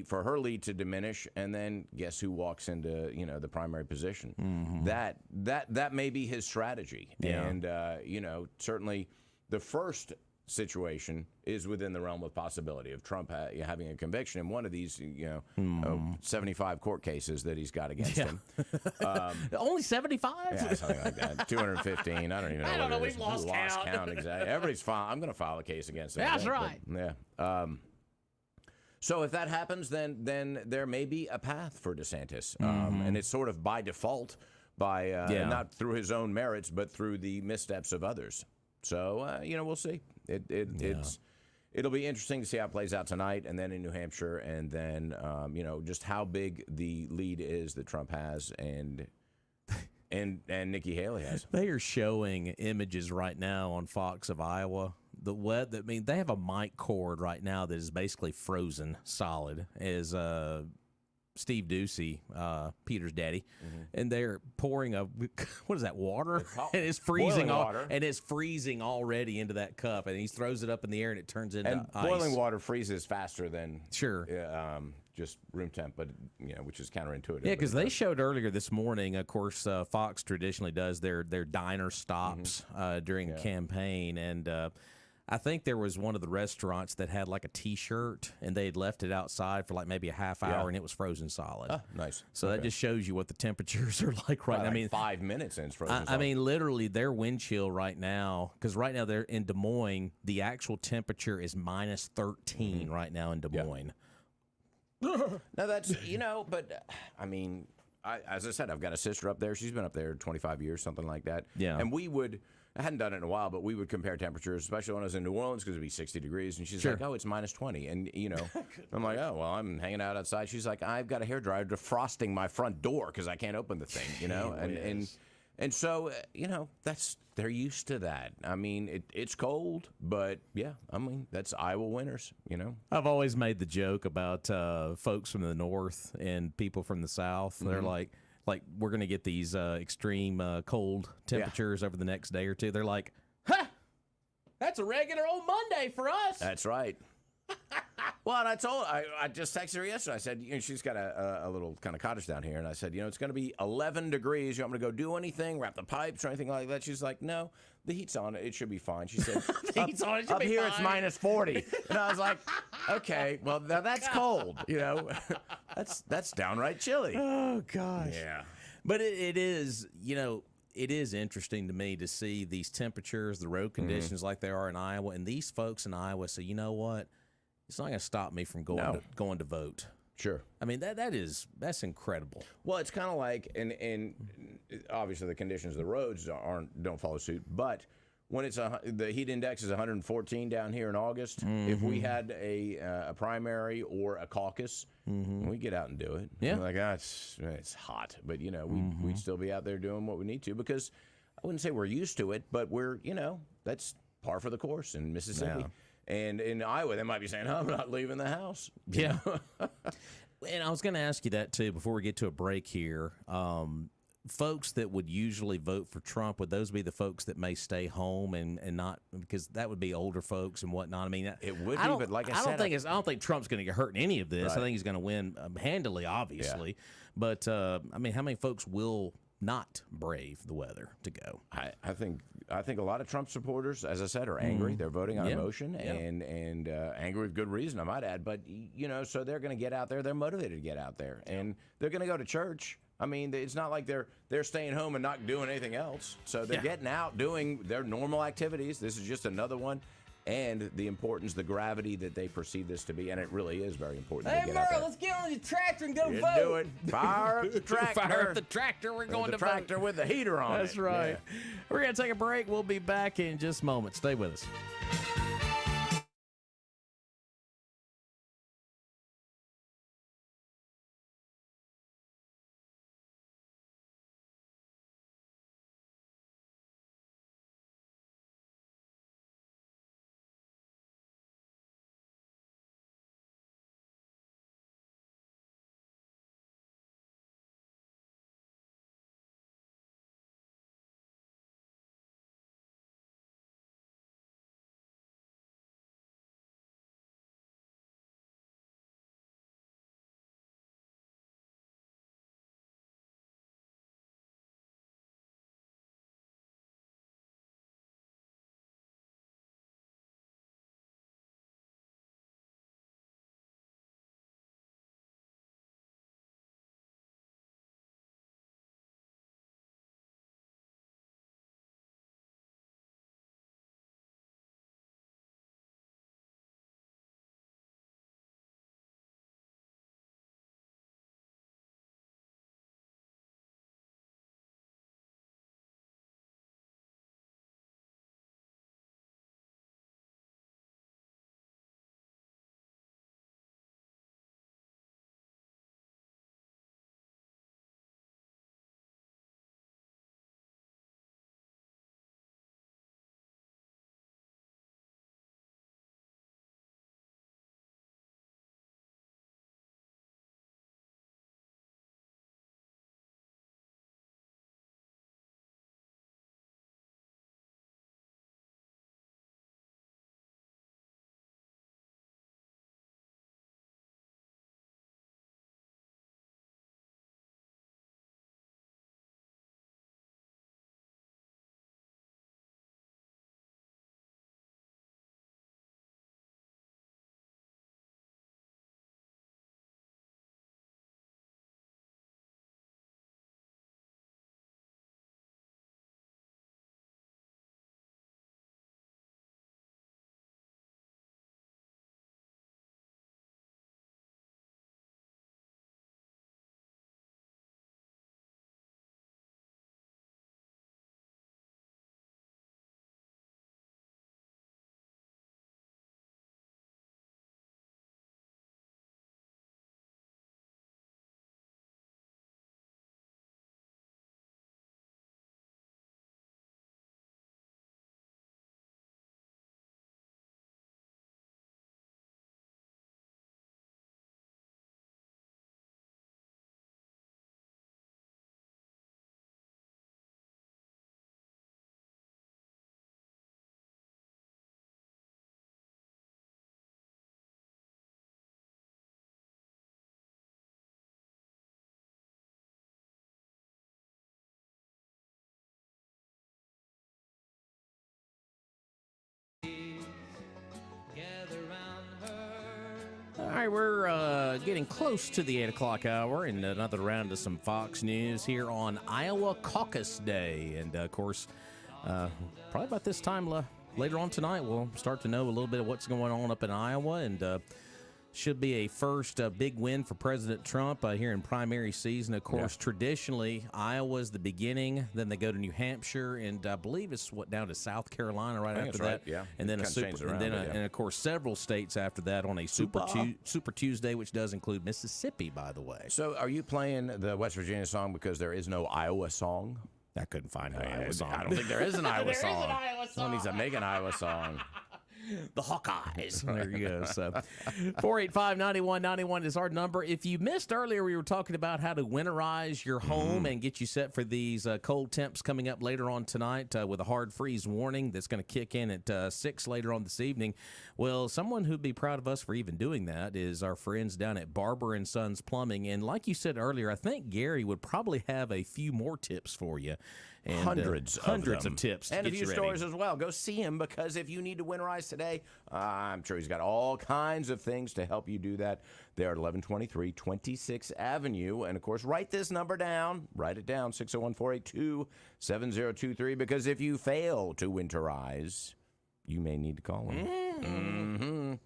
for her lead to diminish, and then guess who walks into the primary position? That may be his strategy. Yeah. And certainly the first situation is within the realm of possibility of Trump having a conviction in one of these 75 court cases that he's got against him. Only 75? Yeah, something like that. 215. I don't even know. I don't know. We've lost count. Exactly. Everybody's fine. I'm going to file a case against him. That's right. Yeah. So if that happens, then there may be a path for DeSantis, and it's sort of by default, by not through his own merits, but through the missteps of others. So we'll see. it'll be interesting to see how it plays out tonight, and then in New Hampshire, and then just how big the lead is that Trump has, and Nikki Haley has. They are showing images right now on Fox of Iowa. They have a mic cord right now that is basically frozen solid, as Steve Ducey, Peter's daddy, and they're pouring what is that, water? And it's freezing water. And it's freezing already into that cup, and he throws it up in the air and it turns into ice. Boiling water freezes faster than just room temp, but which is counterintuitive. Yeah, because they showed earlier this morning. Of course, Fox traditionally does their diner stops during the campaign, and I think there was one of the restaurants that had like a T-shirt, and they had left it outside for like maybe a half hour, and it was frozen solid. Oh, nice. So that just shows you what the temperatures are like right now. I mean, 5 minutes and it's frozen solid. I mean, literally, their wind chill right now, because right now they're in Des Moines, the actual temperature is minus 13 right now in Des Moines. Now that's, but I mean, as I said, I've got a sister up there. She's been up there 25 years, something like that. Yeah. And I hadn't done it in a while, but we would compare temperatures, especially when I was in New Orleans, because it'd be 60 degrees. And she's like, oh, it's minus 20. And, I'm like, oh, well, I'm hanging out outside. She's like, I've got a hairdryer defrosting my front door because I can't open the thing, And so, they're used to that. I mean, it's cold, but yeah, I mean, that's Iowa winters, I've always made the joke about folks from the north and people from the south. They're like we're going to get these extreme cold temperatures over the next day or two. They're like, that's a regular old Monday for us. That's right. Well, and I just texted her yesterday. I said, she's got a little kind of cottage down here, and I said, it's going to be 11 degrees. You want me to go do anything, wrap the pipes or anything like that? She's like, no, the heat's on. It should be fine. She said, the heat's on. It should up be here fine. It's minus 40. And I was like, okay, well, now that's cold. That's downright chilly. Oh gosh. Yeah. But it is, it is interesting to me to see these temperatures, the road conditions like they are in Iowa, and these folks in Iowa say, you know what? It's not going to stop me from going to vote. Sure. I mean, that's incredible. Well, it's kind of like, and obviously the conditions of the roads don't follow suit, but when the heat index is 114 down here in August, if we had a primary or a caucus, we get out and do it. Yeah. We're like, it's hot, but we'd still be out there doing what we need to, because I wouldn't say we're used to it, but we're that's par for the course in Mississippi. Yeah. And in Iowa, they might be saying, I'm not leaving the house. Yeah. And I was going to ask you that, too, before we get to a break here. Folks that would usually vote for Trump, would those be the folks that may stay home and not, because that would be older folks and whatnot? I mean, it would be, but like I said, I don't think Trump's going to get hurt in any of this. Right. I think he's going to win handily, obviously. Yeah. But, I mean, how many folks will not brave the weather to go? I think a lot of Trump supporters, as I said, are angry. They're voting on emotion and angry with good reason, I might add. But so they're going to get out there. They're motivated to get out there, and they're going to go to church. I mean, it's not like they're staying home and not doing anything else. So they're getting out, doing their normal activities. This is just another one. And the importance, the gravity that they perceive this to be, and it really is very important. Hey, to get out there. Merle, let's get on the tractor and go You vote. do it. Fire up the tractor. Fire up the tractor. We're going to vote. The tractor with the heater on it. That's right. Yeah. We're going to take a break. We'll be back in just a moment. Stay with us. right, we're getting close to the 8 o'clock hour, and another round of some Fox News here on Iowa Caucus Day. And, of course, probably about this time later on tonight, we'll start to know a little bit of what's going on up in Iowa, and should be a first big win for President Trump here in primary season. Of course, traditionally, Iowa's the beginning. Then they go to New Hampshire, and I believe it's down to South Carolina right after that. Right, yeah. And then and of course, several states after that on a Super Tuesday, which does include Mississippi, by the way. So, are you playing the West Virginia song because there is no Iowa song? I couldn't find an Iowa song. I don't think there is an Iowa song. There is an Iowa song. Someone needs to make an Iowa song. The Hawkeyes. There you go. So 485-9191 is our number. If you missed earlier, we were talking about how to winterize your home and get you set for these cold temps coming up later on tonight with a hard freeze warning that's going to kick in at 6 later on this evening. Well, someone who'd be proud of us for even doing that is our friends down at Barber & Sons Plumbing. And like you said earlier, I think Gary would probably have a few more tips for you. And, hundreds of tips. And a few stories as well. Go see him, because if you need to winterize today, I'm sure he's got all kinds of things to help you do that. They're at 1123 26th Avenue. And, of course, write this number down. Write it down, 601-482-7023, because if you fail to winterize, you may need to call him.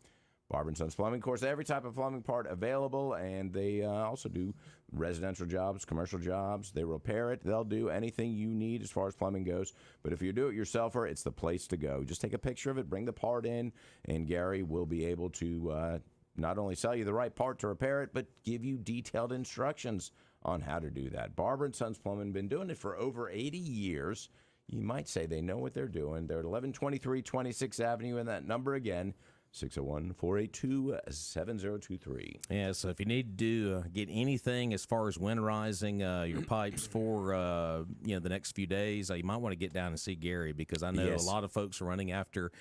Barber & Sons Plumbing, of course, every type of plumbing part available, and they also do residential jobs, commercial jobs. They repair it. They'll do anything you need as far as plumbing goes. But if you're a do-it-yourselfer, it's the place to go. Just take a picture of it, bring the part in, and Gary will be able to not only sell you the right part to repair it, but give you detailed instructions on how to do that. Barber & Sons Plumbing, been doing it for over 80 years. You might say they know what they're doing. They're at 1123 26th Avenue, and that number again, 601-482-7023. Yeah, so if you need to get anything as far as winterizing your pipes for the next few days, you might want to get down and see Gary, because I know a lot of folks are running after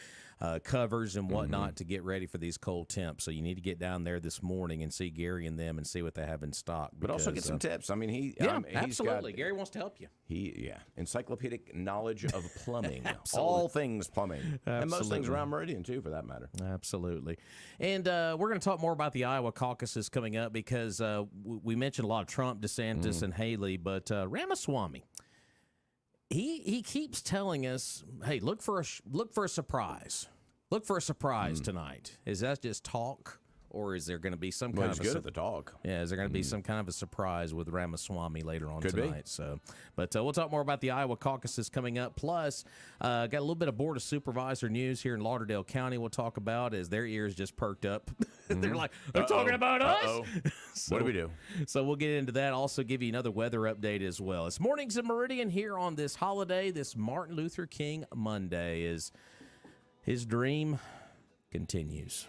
covers and whatnot to get ready for these cold temps. So you need to get down there this morning and see Gary and them and see what they have in stock. But also get some tips. I mean, absolutely. Gary wants to help you. Encyclopedic knowledge of plumbing. Absolutely. All things plumbing. Absolutely. And most things around Meridian, too, for that matter. Absolutely. And we're going to talk more about the Iowa caucuses coming up, because we mentioned a lot of Trump, DeSantis, and Haley, but Ramaswamy, he keeps telling us, hey, look for a surprise. Look for a surprise tonight. Is that just talk? Or is there going to be some kind of good at the talk? Yeah, is there going to be some kind of a surprise with Ramaswamy later on tonight? So, but we'll talk more about the Iowa caucuses coming up. Plus, got a little bit of Board of Supervisor news here in Lauderdale County. We'll talk about as their ears just perked up. They're like, they're talking about us. What do we do? So we'll get into that. Also, give you another weather update as well. It's Mornings in Meridian here on this holiday, this Martin Luther King Monday. Is his dream continues.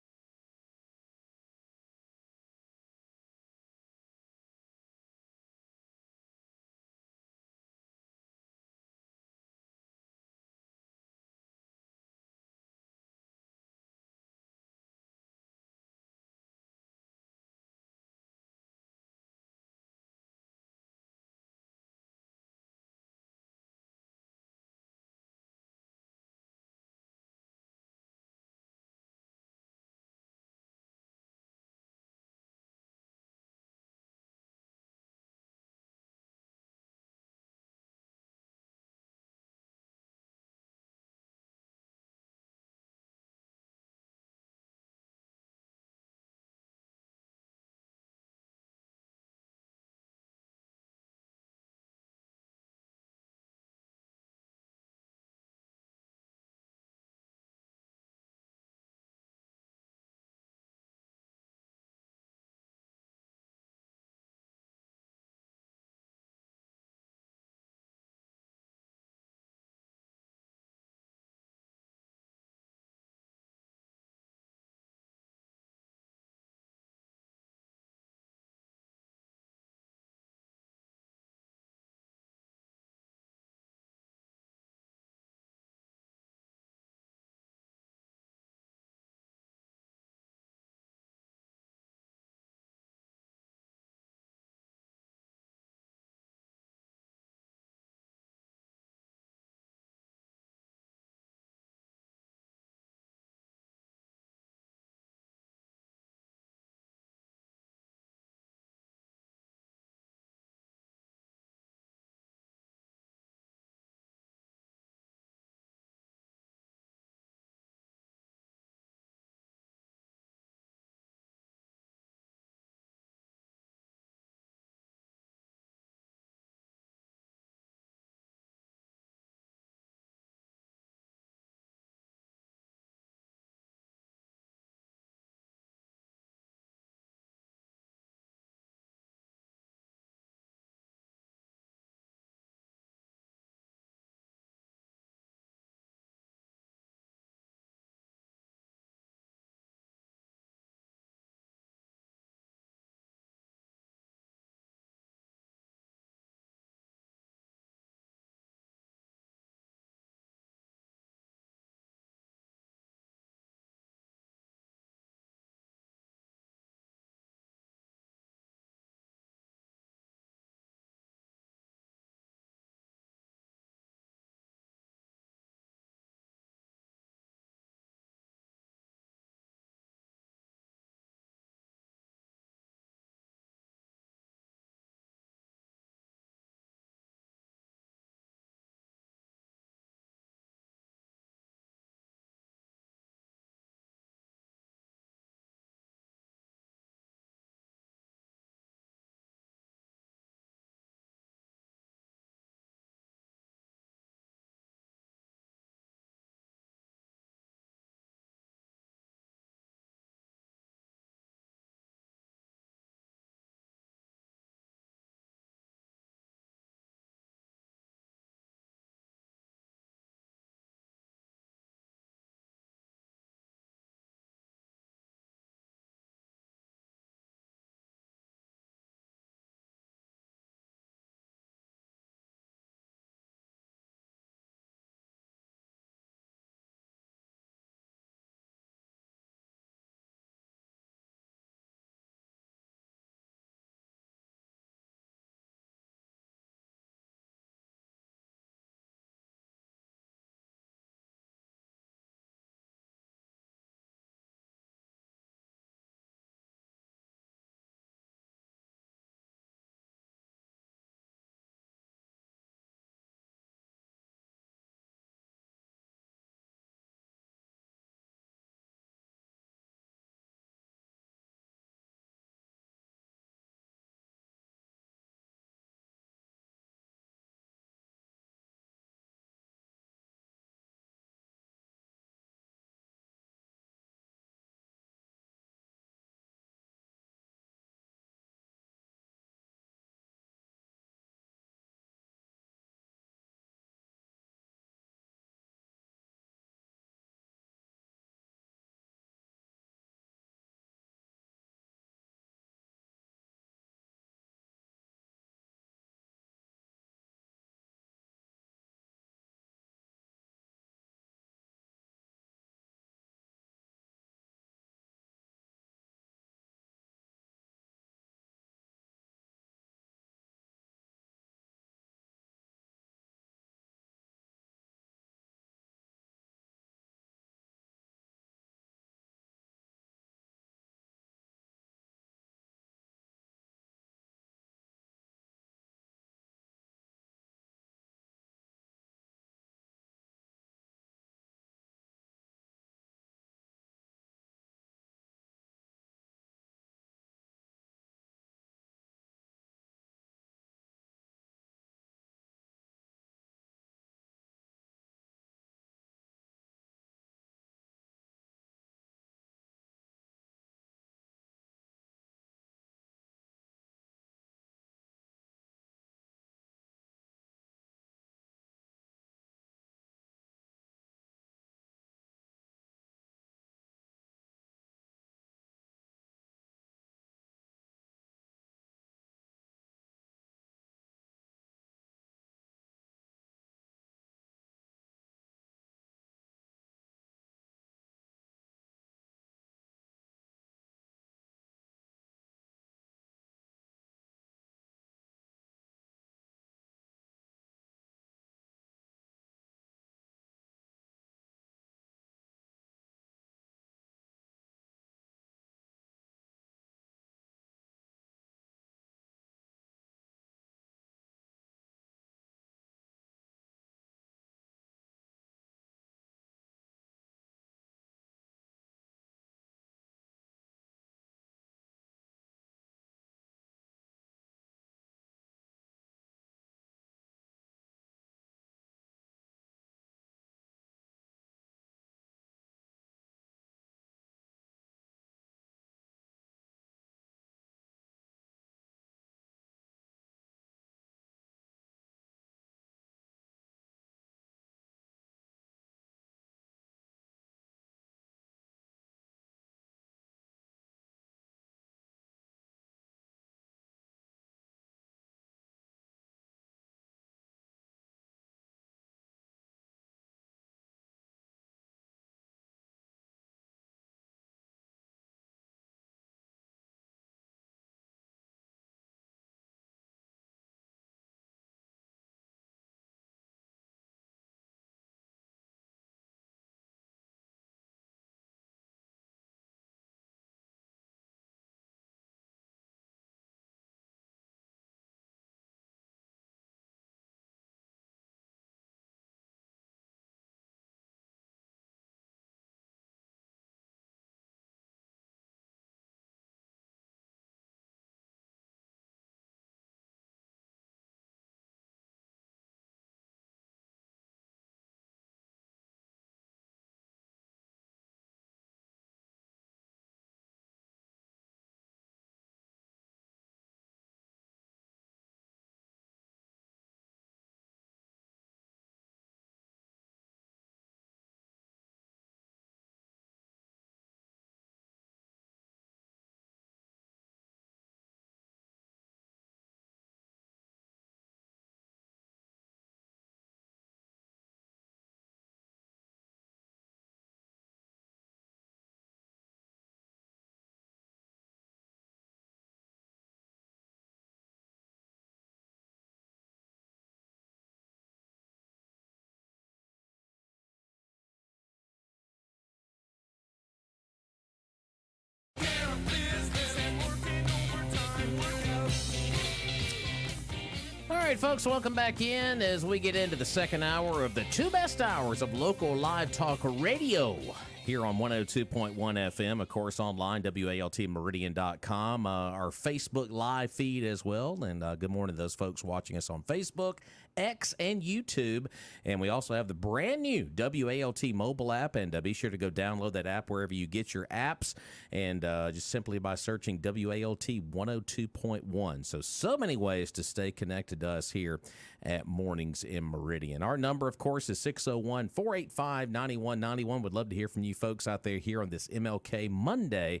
right, folks, welcome back in as we get into the second hour of the two best hours of local live talk radio here on 102.1 FM, of course, online, WALTmeridian.com, our Facebook live feed as well. And good morning to those folks watching us on Facebook, X, and YouTube. And we also have the brand new WALT mobile app, and be sure to go download that app wherever you get your apps, and just simply by searching WALT 102.1. So many ways to stay connected to us here at Mornings in Meridian. Our number, of course, is 601-485-9191. Would love to hear from you folks out there here on this MLK Monday,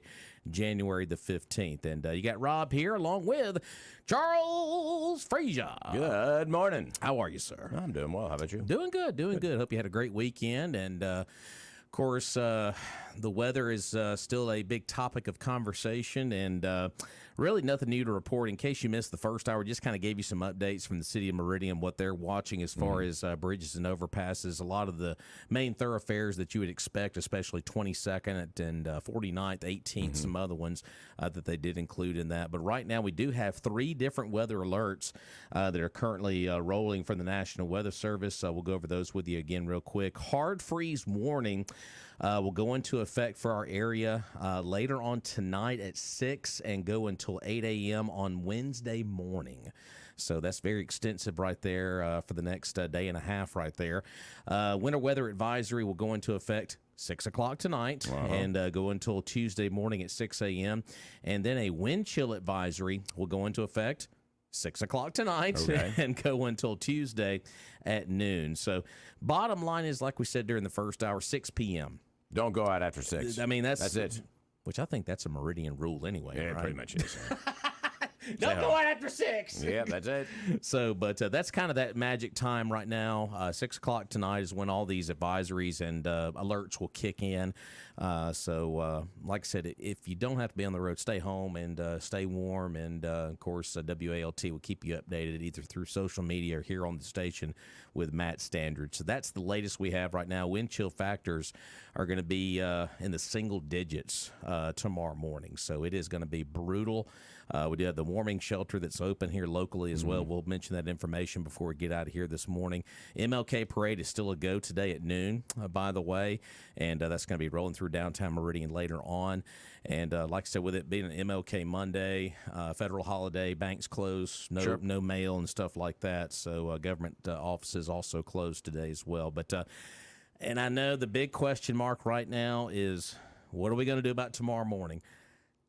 January the 15th. And you got Rob here along with Charles Frazier. Good morning. How are you, sir? I'm doing well. How about you? Doing good, doing good. Hope you had a great weekend. And, of course, the weather is still a big topic of conversation, and really nothing new to report. In case you missed the first hour, just kind of gave you some updates from the city of Meridian, what they're watching as far as bridges and overpasses. A lot of the main thoroughfares that you would expect, especially 22nd and 49th, 18th, some other ones that they did include in that. But right now we do have 3 different weather alerts that are currently rolling from the National Weather Service. We'll go over those with you again real quick. Hard freeze warning will go into effect for our area later on tonight at 6 and go until 8 a.m. on Wednesday morning. So that's very extensive right there for the next day and a half right there. Winter weather advisory will go into effect 6 o'clock tonight and go until Tuesday morning at 6 a.m. And then a wind chill advisory will go into effect 6 o'clock tonight and go until Tuesday at noon. So bottom line is, like we said during the first hour, 6 p.m. Don't go out after 6. I mean, that's it. Which I think that's a Meridian rule anyway. Yeah, right? Pretty much is. Don't go out after 6. Yeah, that's it. So, but that's kind of that magic time right now. 6 o'clock tonight is when all these advisories and alerts will kick in. So, like I said, if you don't have to be on the road, stay home and stay warm. And, of course, WALT will keep you updated either through social media or here on the station with Matt Standard. So that's the latest we have right now. Wind chill factors are going to be in the single digits tomorrow morning. So it is going to be brutal. We do have the warming shelter that's open here locally as well. We'll mention that information before we get out of here this morning. MLK Parade is still a go today at noon, by the way, and that's going to be rolling through downtown Meridian later on. And like I said, with it being an MLK Monday, federal holiday, banks closed, no mail and stuff like that. So government offices also closed today as well. But and I know the big question mark right now is, what are we going to do about tomorrow morning?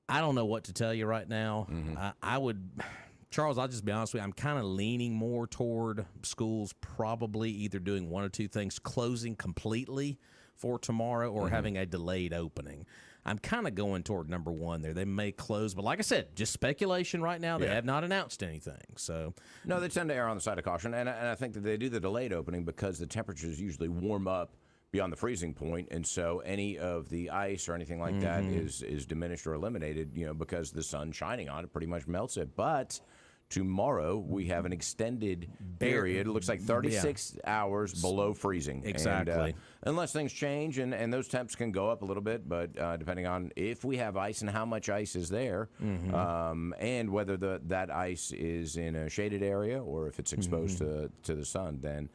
I don't know what to tell you right now. I would, Charles, I'll just be honest with you, I'm kind of leaning more toward schools probably either doing one or two things, closing completely for tomorrow or having a delayed opening. I'm kind of going toward number one there. They may close, but like I said, just speculation right now. They have not announced anything. So no, they tend to err on the side of caution, and I think that they do the delayed opening because the temperatures usually warm up beyond the freezing point, and so any of the ice or anything like that is diminished or eliminated, because the sun shining on it pretty much melts it. But tomorrow we have an extended period. It looks like 36 hours below freezing. Exactly. And, unless things change, and those temps can go up a little bit, but depending on if we have ice and how much ice is there, and whether that ice is in a shaded area or if it's exposed to the sun, then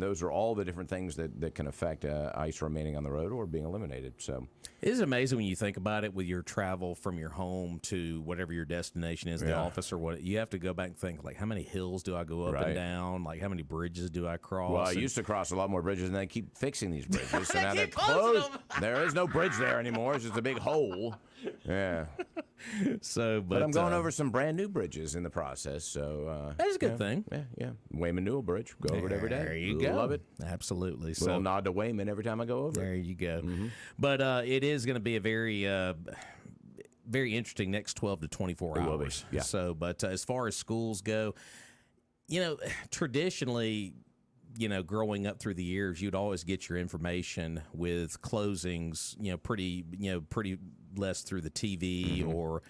those are all the different things that can affect ice remaining on the road or being eliminated. So it is amazing when you think about it with your travel from your home to whatever your destination is, the office or what. You have to go back and think, like, how many hills do I go up and down? Like, how many bridges do I cross? Well, I used to cross a lot more bridges, and they keep fixing these bridges. So now they're closed. There is no bridge there anymore. It's just a big hole. Yeah. But I'm going over some brand new bridges in the process. So that's a good thing. Yeah. Wayman Newell Bridge. Go over it every day. There you go. Love it. Absolutely. A little nod to Wayman every time I go over. There you go. But it is going to be a very very interesting next 12 to 24 hours. Yeah. So, but as far as schools go, traditionally, growing up through the years, you'd always get your information with closings, pretty less through the TV or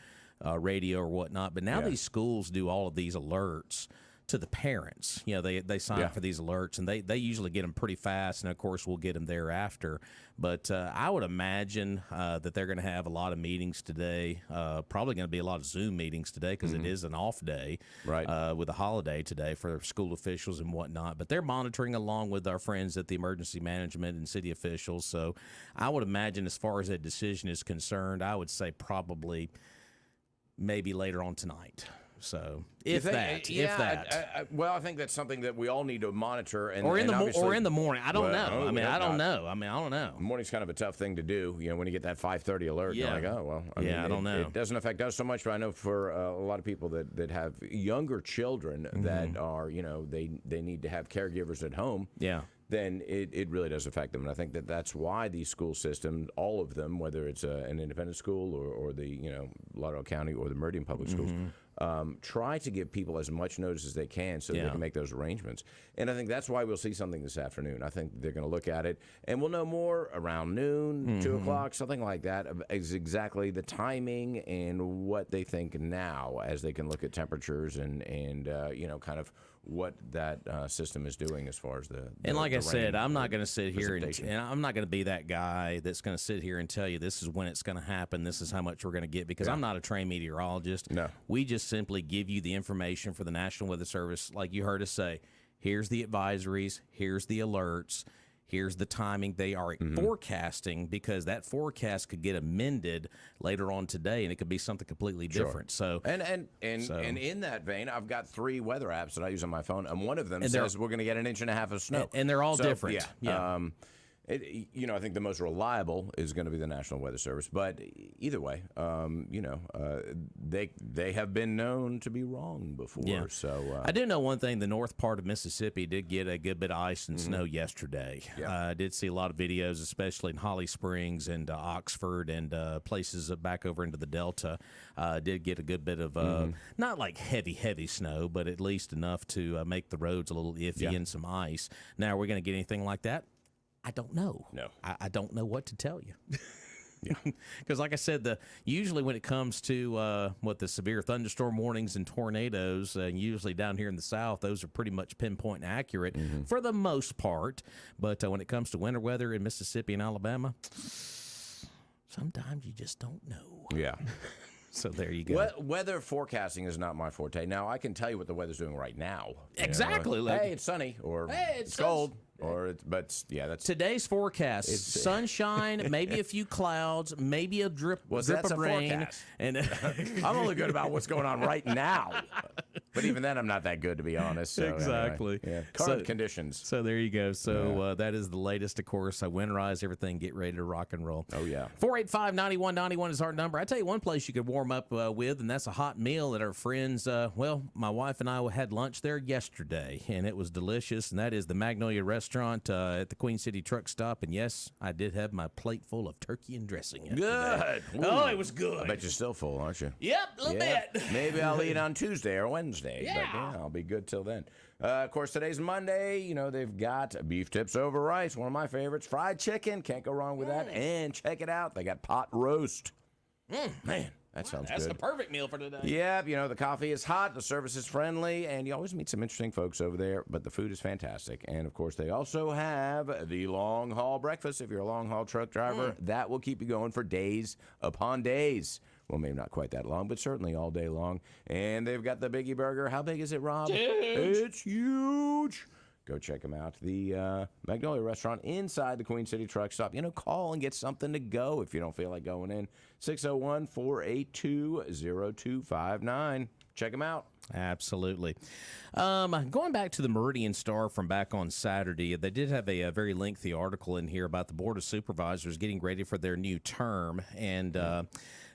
radio or whatnot. But now these schools do all of these alerts to the parents. They sign up for these alerts, and they usually get them pretty fast, and of course we'll get them thereafter. But I would imagine that they're going to have a lot of meetings today. Probably going to be a lot of Zoom meetings today because it is an off day, right? With a holiday today for school officials and whatnot. But they're monitoring along with our friends at the emergency management and city officials. So I would imagine, as far as that decision is concerned, I would say probably maybe later on tonight. So if that. Well, I think that's something that we all need to monitor, or in the morning. I don't know. I don't know. Morning's kind of a tough thing to do. When you get that 5:30 alert, you're like, oh well. I don't know. It doesn't affect us so much, but I know for a lot of people that have younger children that are, they need to have caregivers at home. Yeah. Then it really does affect them. And I think that's why these school systems, all of them, whether it's an independent school or the Lauderdale County or the Meridian Public Schools, try to give people as much notice as they can so they can make those arrangements. And I think that's why we'll see something this afternoon. I think they're going to look at it, and we'll know more around noon, 2 o'clock, something like that, is exactly the timing and what they think now, as they can look at temperatures and kind of what that system is doing as far as the and like the I said, rain, I'm not going to sit here and I'm not going to be that guy that's going to sit here and tell you this is when it's going to happen, this is how much we're going to get, because I'm not a trained meteorologist. No. We just simply give you the information for the National Weather Service, like you heard us say. Here's the advisories, here's the alerts, here's the timing they are forecasting, because that forecast could get amended later on today, and it could be something completely different. So and in that vein, I've got 3 weather apps that I use on my phone, and one of them says we're going to get 1.5 inches of snow, and they're all different. Yeah. I think the most reliable is going to be the National Weather Service, but either way, they have been known to be wrong before. Yeah. So I do know one thing: the north part of Mississippi did get a good bit of ice and snow yesterday. Yeah. I did see a lot of videos, especially in Holly Springs and Oxford and places back over into the Delta. Did get a good bit of not like heavy snow, but at least enough to make the roads a little iffy and some ice. Now, are we going to get anything like that? I don't know. No. I don't know what to tell you. Because like I said, usually when it comes to the severe thunderstorm warnings and tornadoes, usually down here in the South, those are pretty much pinpoint and accurate for the most part. But when it comes to winter weather in Mississippi and Alabama, sometimes you just don't know. Yeah. So there you go. Weather forecasting is not my forte. Now, I can tell you what the weather's doing right now. Exactly. Hey, it's sunny, or hey, it's cold. That's today's forecast: sunshine, maybe a few clouds, maybe a drip of rain. Forecast. And I'm only good about what's going on right now. But even then, I'm not that good, to be honest. So exactly. Anyway, current conditions. So there you go. So that is the latest, of course. I winterize everything, get ready to rock and roll. Oh, yeah. 485-9191 is our number. I tell you one place you could warm up with, and that's a hot meal that our friends, my wife and I had lunch there yesterday, and it was delicious, and that is the Magnolia Restaurant at the Queen City Truck Stop. And yes, I did have my plate full of turkey and dressing yesterday. Good. Ooh. Oh, it was good. I bet you're still full, aren't you? Yep, a little bit. Maybe I'll eat on Tuesday or Wednesday. Yeah. But I'll be good till then. Of course, today's Monday. They've got beef tips over rice, one of my favorites. Fried chicken, can't go wrong with that. And check it out, they got pot roast. Man, that sounds good. That's the perfect meal for today. Yeah, the coffee is hot, the service is friendly, and you always meet some interesting folks over there, but the food is fantastic. And, of course, they also have the long-haul breakfast. If you're a long-haul truck driver, that will keep you going for days upon days. Well, maybe not quite that long, but certainly all day long. And they've got the Biggie Burger. How big is it, Rob? Huge. It's huge. Go check them out. The Magnolia Restaurant inside the Queen City Truck Stop. Call and get something to go if you don't feel like going in. 601-482-0259. Check them out. Absolutely. Going back to the Meridian Star from back on Saturday, they did have a very lengthy article in here about the Board of Supervisors getting ready for their new term. And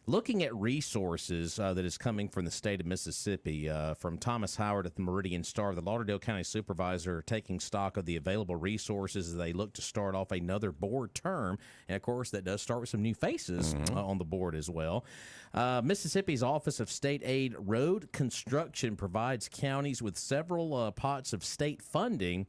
looking at resources that is coming from the state of Mississippi, from Thomas Howard at the Meridian Star, the Lauderdale County Supervisor, taking stock of the available resources as they look to start off another board term. And, of course, that does start with some new faces on the board as well. Mississippi's Office of State Aid Road Construction provides counties with several pots of state funding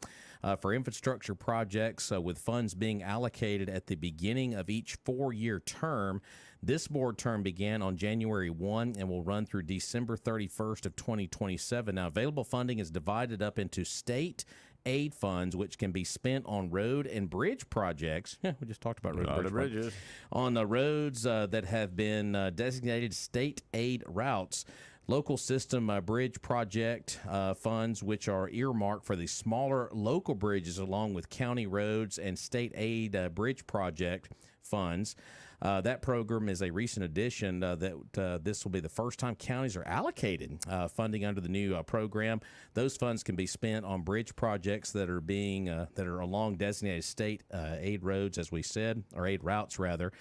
for infrastructure projects with funds being allocated at the beginning of each 4-year term. This board term began on January 1 and will run through December 31st of 2027. Now, available funding is divided up into state aid funds, which can be spent on road and bridge projects. Yeah, we just talked about road and bridges. On the roads that have been designated state aid routes. Local system bridge project funds, which are earmarked for the smaller local bridges, along with county roads and state aid bridge project funds. That program is a recent addition that this will be the first time counties are allocated funding under the new program. Those funds can be spent on bridge projects that are being that are along designated state aid roads, as we said, or aid routes rather.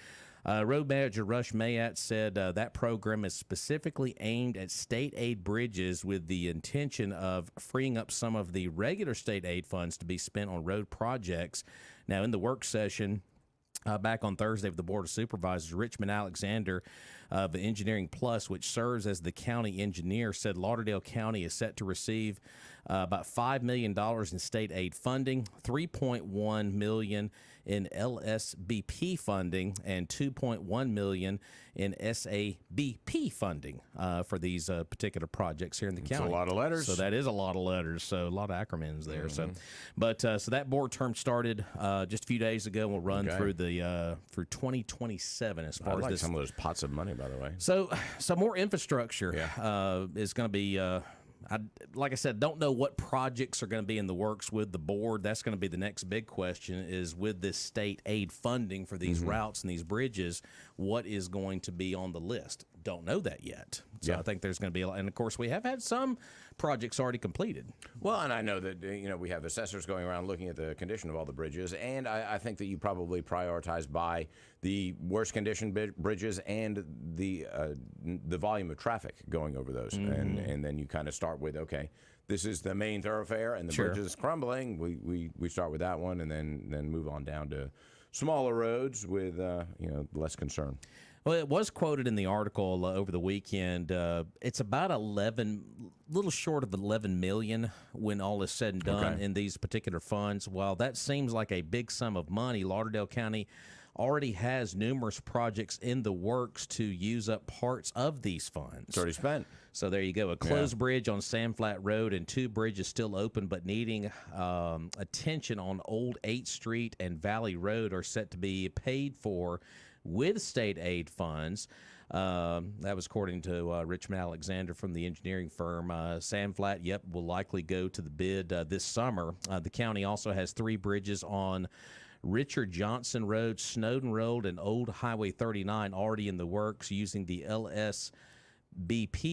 Road Manager Rush Mayat said that program is specifically aimed at state aid bridges with the intention of freeing up some of the regular state aid funds to be spent on road projects. Now, in the work session back on Thursday with the Board of Supervisors, Richmond Alexander of Engineering Plus, which serves as the county engineer, said Lauderdale County is set to receive about $5 million in state aid funding, $3.1 million in LSBP funding, and $2.1 million in SABP funding for these particular projects here in the county. That's a lot of letters. So that is a lot of letters. So a lot of acronyms there. So that board term started just a few days ago. We'll run through the through 2027 as far as like this. Some of those pots of money, by the way. So more infrastructure is going to be. Like I said, don't know what projects are going to be in the works with the board. That's going to be the next big question, is with this state aid funding for these routes and these bridges, what is going to be on the list? Don't know that yet. So I think there's going to be a lot. And, of course, we have had some projects already completed. Well, and I know that, we have assessors going around looking at the condition of all the bridges, and I think that you probably prioritize by the worst condition bridges and the volume of traffic going over those. And then you kind of start with, okay, this is the main thoroughfare, and the bridge is crumbling. We start with that one, and then move on down to smaller roads with, less concern. Well, it was quoted in the article over the weekend. It's about little short of 11 million when all is said and done in these particular funds. While that seems like a big sum of money, Lauderdale County already has numerous projects in the works to use up parts of these funds. It's already spent. So there you go. A closed bridge on Sand Flat Road and 2 bridges still open but needing attention on Old 8th Street and Valley Road are set to be paid for with state aid funds. That was according to Richmond Alexander from the engineering firm. Sand Flat, will likely go to the bid this summer. The county also has 3 bridges on Richard Johnson Road, Snowden Road, and Old Highway 39 already in the works using the LSBP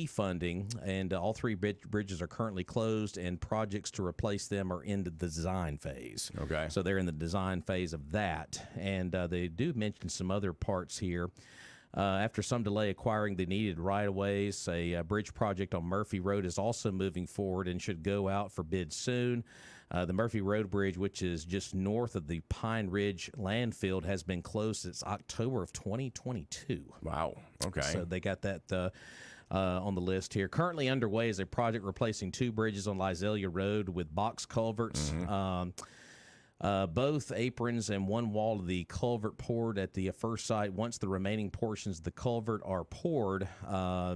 funding, and all 3 bridges are currently closed, and projects to replace them are in the design phase. Okay. So they're in the design phase of that, and they do mention some other parts here. After some delay acquiring the needed right-of-ways, a bridge project on Murphy Road is also moving forward and should go out for bid soon. The Murphy Road Bridge, which is just north of the Pine Ridge landfill, has been closed since October of 2022. Wow. Okay. So they got that on the list here. Currently underway is a project replacing 2 bridges on Lizelia Road with box culverts. Both aprons and 1 wall of the culvert poured at the first site. Once the remaining portions of the culvert are poured,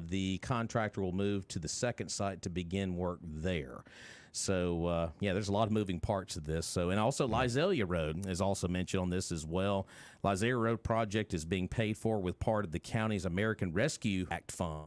the contractor will move to the second site to begin work there. So, there's a lot of moving parts of this. So, and also Lizelia Road is also mentioned on this as well. Lizelia Road project is being paid for with part of the county's American Rescue Act fund.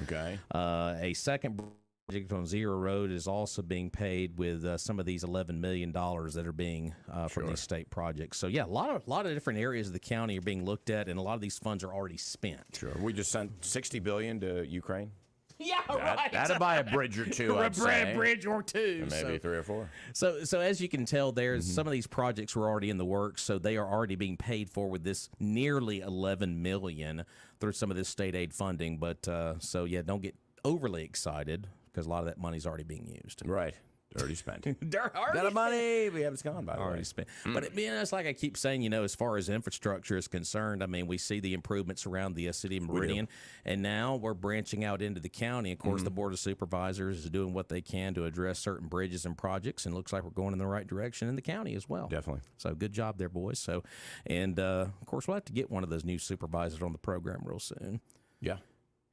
Okay. A second project on Zero Road is also being paid with some of these $11 million that are being from these state projects. So, a lot of different areas of the county are being looked at, and a lot of these funds are already spent. Sure. We just sent $60 billion to Ukraine. Yeah, right. That'd buy a bridge or two, I'd say. A bridge or 2. Or maybe 3 or 4. So as you can tell, there's some of these projects were already in the works, so they are already being paid for with this nearly $11 million through some of this state aid funding. But don't get overly excited because a lot of that money's already being used. Right. Already spent. Already Got money. We haven't gone, by the way. Already spent. But it's like I keep saying, as far as infrastructure is concerned, I mean, we see the improvements around the city of Meridian, and now we're branching out into the county. Of course, the Board of Supervisors is doing what they can to address certain bridges and projects, and looks like we're going in the right direction in the county as well. Definitely. So good job there, boys. So, and of course, we'll have to get one of those new supervisors on the program real soon. Yeah.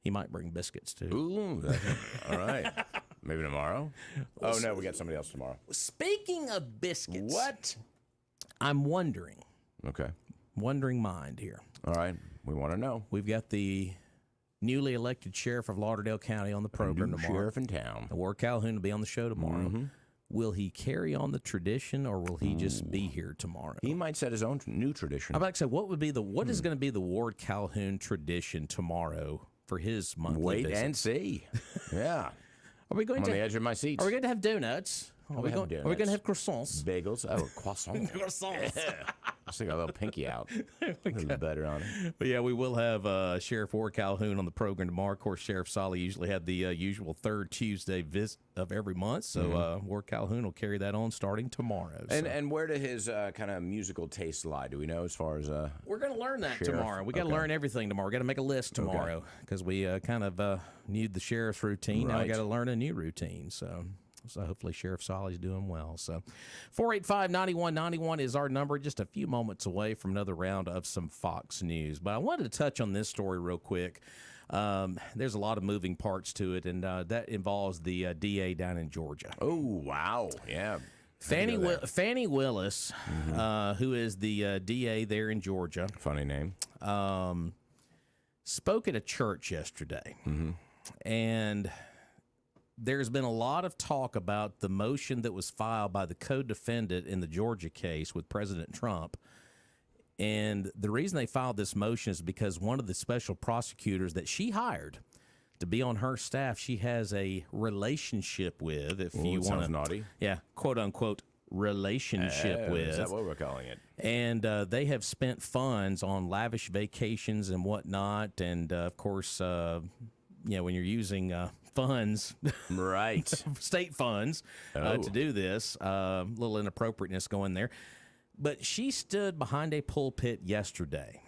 He might bring biscuits too. Ooh, all right. Maybe tomorrow. Oh no, we got somebody else tomorrow. Speaking of biscuits, What? I'm wondering. Okay. Wondering mind here. All right. We want to know. We've got the newly elected sheriff of Lauderdale County on the program New tomorrow. sheriff in town. Ward Calhoun will be on the show tomorrow. Will he carry on the tradition, or will he just be here tomorrow? He might set his own new tradition. I'm about to say, what is going to be the Ward Calhoun tradition tomorrow for his monthly Wait visit? and see. Yeah. Are we going I'm to on the edge of my seat. Are we going to have donuts? Are we going to have croissants? Bagels. Oh, croissant. Croissants. Let's take a little pinky out. A little better on it. But yeah, we will have Sheriff Ward Calhoun on the program tomorrow. Of course, Sheriff Solly usually had the usual third Tuesday visit of every month, so Ward Calhoun will carry that on starting tomorrow. And where do his kind of musical tastes lie? Do we know as far as we're going to learn that Sheriff? tomorrow. We got to learn everything tomorrow. We got to make a list tomorrow because we kind of knew the sheriff's routine. Now we got to learn a new routine. So hopefully Sheriff Solly's doing well. So 485-9191 is our number, just a few moments away from another round of some Fox News. But I wanted to touch on this story real quick. There's a lot of moving parts to it, and that involves the DA down in Georgia. Oh, wow. Yeah. Fannie Willis, who is the DA there in Georgia. Funny name. Spoke at a church yesterday. And there's been a lot of talk about the motion that was filed by the co-defendant in the Georgia case with President Trump. And the reason they filed this motion is because one of the special prosecutors that she hired to be on her staff, she has a relationship with, if you want to. Naughty. Yeah, quote unquote relationship with. Is that what we're calling it? And they have spent funds on lavish vacations and whatnot. And of course, when you're using funds, right, state funds, to do this, little inappropriateness going there. But she stood behind a pulpit yesterday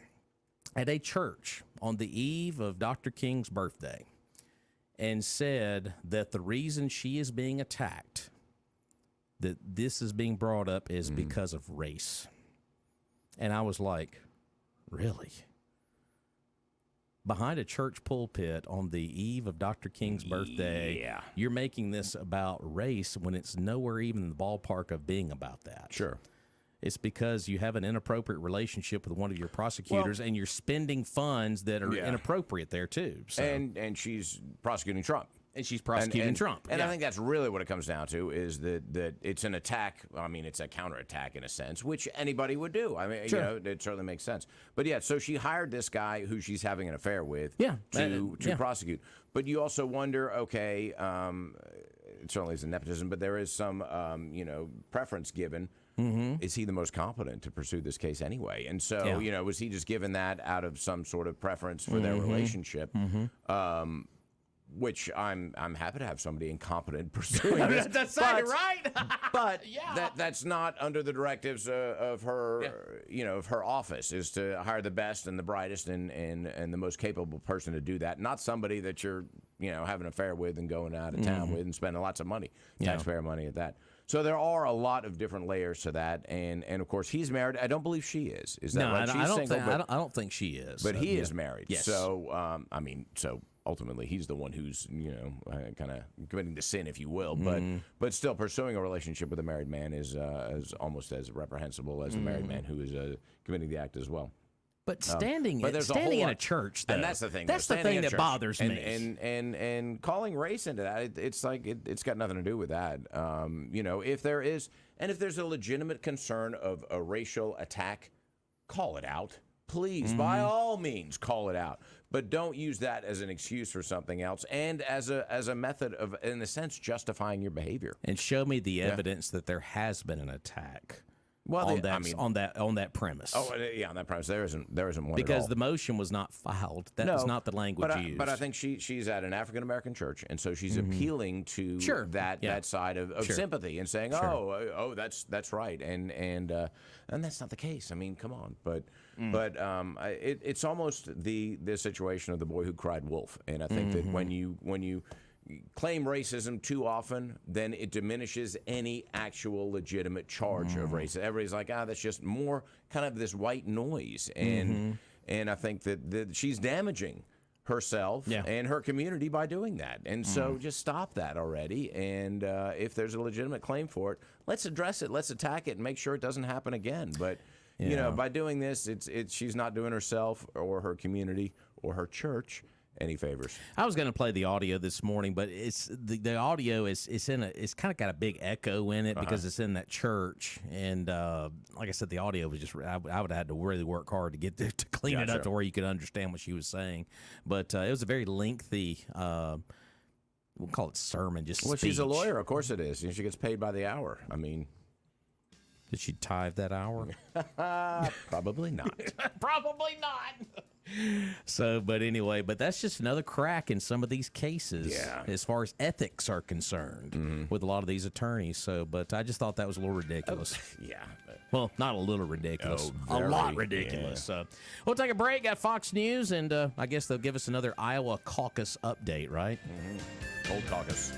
at a church on the eve of Dr. King's birthday and said that the reason she is being attacked, that this is being brought up, is because of race. And I was like, really? Behind a church pulpit on the eve of Dr. King's birthday, you're making this about race when it's nowhere even in the ballpark of being about that. Sure. It's because you have an inappropriate relationship with one of your prosecutors, and you're spending funds that are inappropriate there, too. So. And she's prosecuting Trump. And she's prosecuting Trump. And I think that's really what it comes down to, is that it's an attack. I mean, it's a counterattack in a sense, which anybody would do. I mean, it certainly makes sense. But yeah, so she hired this guy who she's having an affair with to prosecute. But you also wonder, okay, it certainly is a nepotism, but there is some, preference given. Is he the most competent to pursue this case anyway? And so, was he just given that out of some sort of preference for their relationship? Which I'm happy to have somebody incompetent pursuing this. That sounded right. But that's not under the directives of her, of her office, is to hire the best and the brightest and the most capable person to do that. Not somebody that you're, having an affair with and going out of town with and spending lots of money, taxpayer money at that. So there are a lot of different layers to that, and of course he's married. I don't believe she is. Is that right? She's single, I don't think she is. But he is married. Yes. So so ultimately he's the one who's kind of committing the sin, if you will. But still, pursuing a relationship with a married man is almost as reprehensible as the married man who is committing the act as well. But standing in a church, though, and that's the thing. That's the thing that bothers me. And calling race into that, it's like it's got nothing to do with that. If there's a legitimate concern of a racial attack, call it out, please. By all means, call it out. But don't use that as an excuse for something else, and as a method of, in a sense, justifying your behavior. And show me the evidence that there has been an attack. on that premise. Oh, yeah, on that premise, there isn't one because at all. the motion was not filed. That was not the language used. But I think she's at an African American church, and so she's appealing to that side of sympathy and saying, oh, that's right, and that's not the case. I mean, come on, but it's almost the situation of the boy who cried wolf, and I think that when you claim racism too often, then it diminishes any actual legitimate charge of racism. Everybody's like, that's just more kind of this white noise, and I think that she's damaging herself and her community by doing that. And so just stop that already. And if there's a legitimate claim for it, let's address it, let's attack it, and make sure it doesn't happen again. But you know, by doing this, she's not doing herself or her community or her church any favors. I was going to play the audio this morning, but it's the audio is kind of got a big echo in it because it's in that church, and like I said, the audio was just I would have had to really work hard to get there to clean it up to where you could understand what she was saying. But it was a very lengthy. We'll call it sermon. Speech. She's a lawyer, of course it is. She gets paid by the hour. I mean. Did she tithe that hour? Probably not. Probably not. So, but anyway, that's just another crack in some of these cases as far as ethics are concerned with a lot of these attorneys. So, but I just thought that was a little ridiculous. Well, not a little ridiculous. A lot ridiculous. So, we'll take a break. Got Fox News, and I guess they'll give us another Iowa caucus update, right? Old caucus.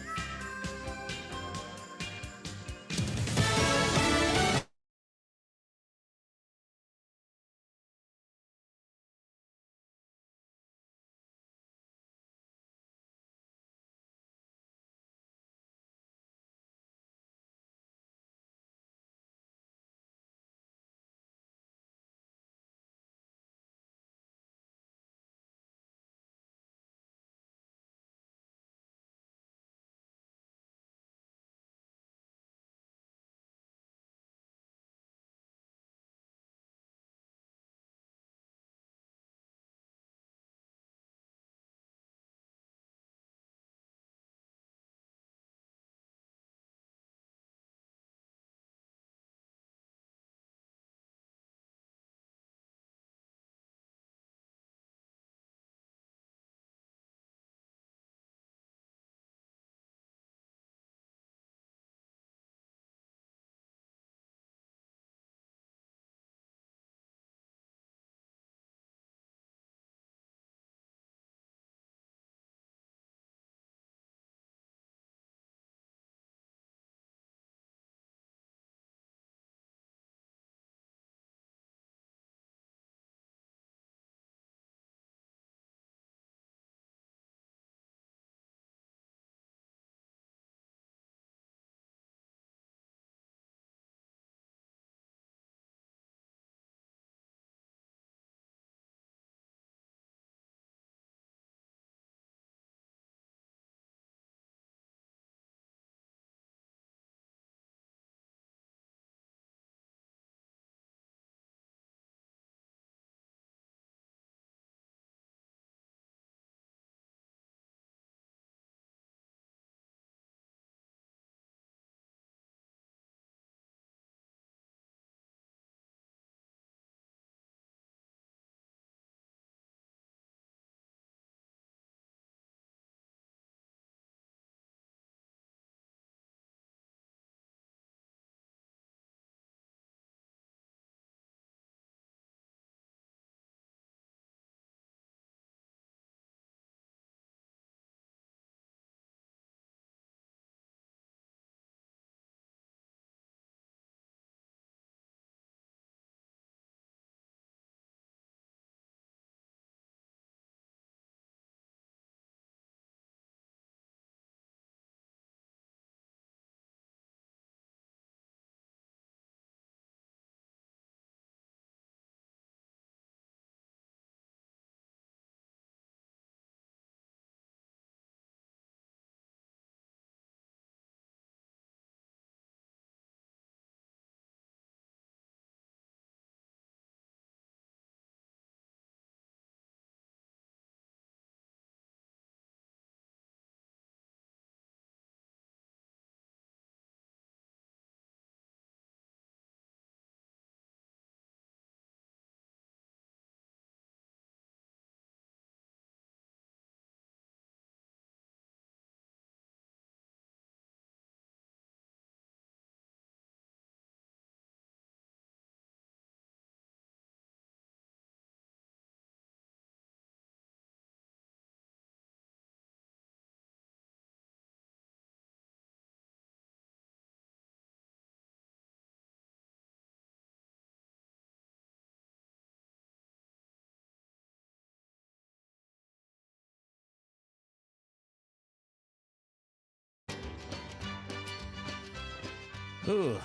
Ooh,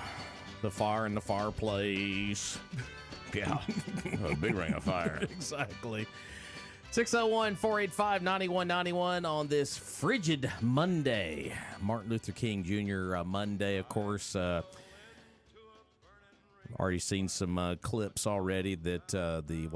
the fire in the fireplace. Yeah, a big ring of fire. Exactly. 601-485-9191 on this frigid Monday. Martin Luther King Jr. Monday, of course. Already seen some clips already that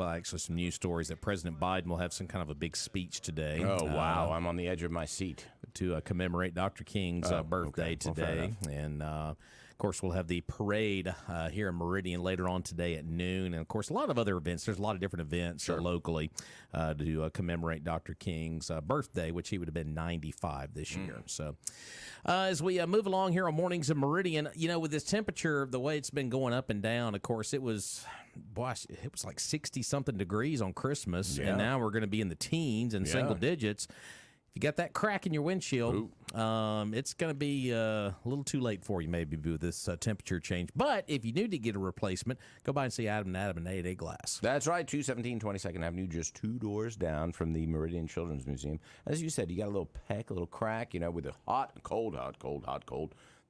actually some news stories that President Biden will have some kind of a big speech today. Oh, wow. I'm on the edge of my seat. To commemorate Dr. King's birthday today. And, of course, we'll have the parade here in Meridian later on today at noon. And, of course, a lot of other events. There's a lot of different events locally to commemorate Dr. King's birthday, which he would have been 95 this year. So as we move along here on Mornings in Meridian, with this temperature, the way it's been going up and down, of course, it was like 60-something degrees on Christmas. Yeah. And now we're going to be in the teens and single digits. If you got that crack in your windshield, it's going to be a little too late for you maybe with this temperature change. But if you need to get a replacement, go by and see Adam and A&A Glass. That's right, 217 22nd Avenue, just 2 doors down from the Meridian Children's Museum. As you said, you got a little peck, a little crack, with the hot, cold.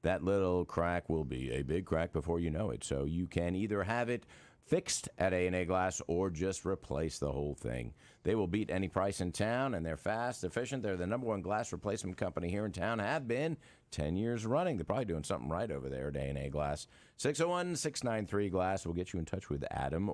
That little crack will be a big crack before you know it. So you can either have it fixed at A&A Glass or just replace the whole thing. They will beat any price in town, and they're fast, efficient. They're the #1 glass replacement company here in town, have been 10 years running. They're probably doing something right over there at A&A Glass. 601-693-GLASS will get you in touch with Adam,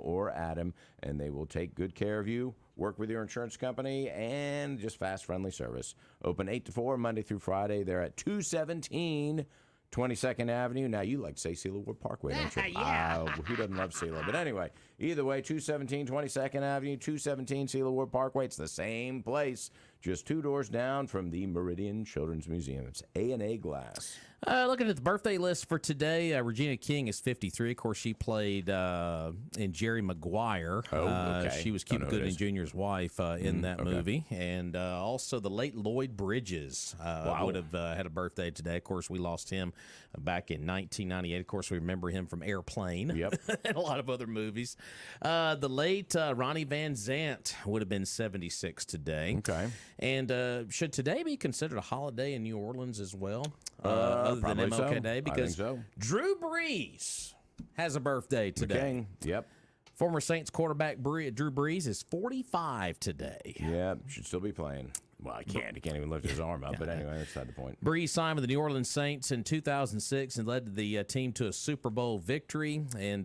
and they will take good care of you, work with your insurance company, and just fast, friendly service. Open 8 to 4, Monday through Friday. They're at 217 22nd Avenue. Now, you like to say Cedar Wood Parkway, don't you? Yeah. Who doesn't love Cedar? But anyway, either way, 217 22nd Avenue, 217 Cedar Wood Parkway. It's the same place, just 2 doors down from the Meridian Children's Museum. It's A&A Glass. Looking at the birthday list for today, Regina King is 53. Of course, she played in Jerry Maguire. Okay. She was Cuba Gooding Jr.'s wife in that movie. And also the late Lloyd Bridges would have had a birthday today. Of course, we lost him back in 1998. Of course, we remember him from Airplane. Yep. And a lot of other movies. The late Ronnie Van Zant would have been 76 today. Okay. And should today be considered a holiday in New Orleans as well? Other than MLK Day, because Drew Brees has a birthday today. Yep. Former Saints quarterback Drew Brees is 45 today. Yep, should still be playing. Well, he can't even lift his arm up, but anyway, that's not the point. Brees signed with the New Orleans Saints in 2006 and led the team to a Super Bowl victory. And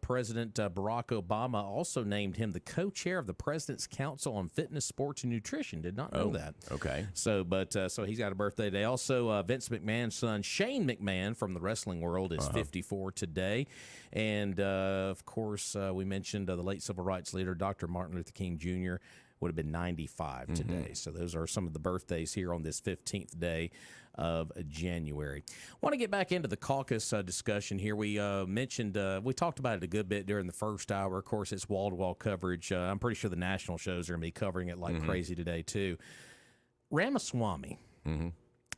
President Barack Obama also named him the co-chair of the President's Council on Fitness, Sports, and Nutrition. Did not know that. Okay. So he's got a birthday today. Also, Vince McMahon's son, Shane McMahon, from the wrestling world, is 54 today. And, of course, we mentioned the late civil rights leader, Dr. Martin Luther King Jr., would have been 95 today. So those are some of the birthdays here on this 15th day of January. Want to get back into the caucus discussion here. We mentioned, we talked about it a good bit during the first hour. Of course, it's wall-to-wall coverage. I'm pretty sure the national shows are going to be covering it like crazy today, too. Ramaswamy.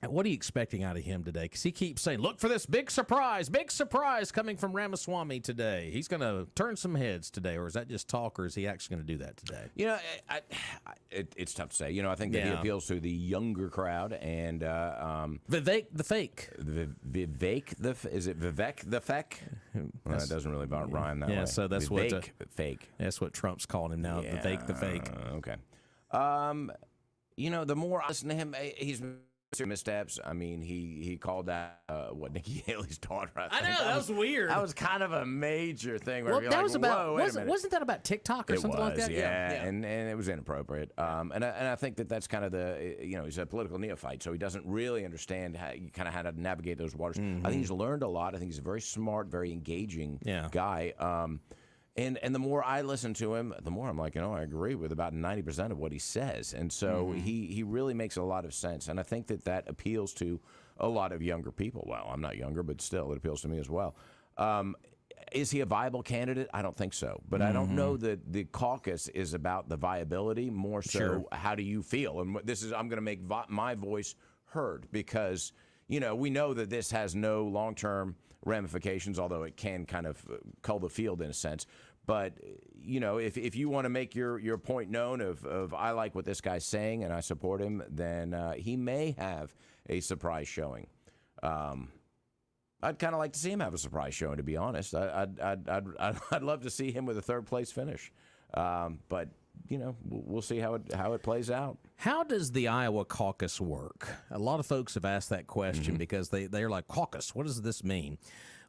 What are you expecting out of him today? Because he keeps saying, look for this big surprise coming from Ramaswamy today. He's going to turn some heads today, or is that just talk, or is he actually going to do that today? It's tough to say. I think that he appeals to the younger crowd and Vivek the Fake. Is it Vivek the Feck? Well, that doesn't really rhyme that way. Yeah, so that's Vivek Fake. That's what Trump's calling him now, Vivek the Fake. Okay. The more I listen to him, he's missteps. I mean, he called out Nikki Haley's daughter. I know that was weird. That was kind of a major thing. Where that was about wasn't that about TikTok or something like that? Yeah. And it was inappropriate. And I think that's kind of he's a political neophyte, so he doesn't really understand how to navigate those waters. I think he's learned a lot. I think he's a very smart, very engaging guy. And the more I listen to him, the more I'm like, I agree with about 90% of what he says. And so he really makes a lot of sense. And I think that appeals to a lot of younger people. Well, I'm not younger, but still, it appeals to me as well. Is he a viable candidate? I don't think so. But I don't know that the caucus is about the viability, more so how do you feel? And I'm going to make my voice heard because, we know that this has no long-term ramifications, although it can kind of cull the field in a sense. But, if you want to make your point known of I like what this guy's saying and I support him, then he may have a surprise showing. I'd kind of like to see him have a surprise showing, to be honest. I'd love to see him with a third-place finish. But, you know, we'll see how it plays out. How does the Iowa caucus work? A lot of folks have asked that question because they're like, caucus, what does this mean?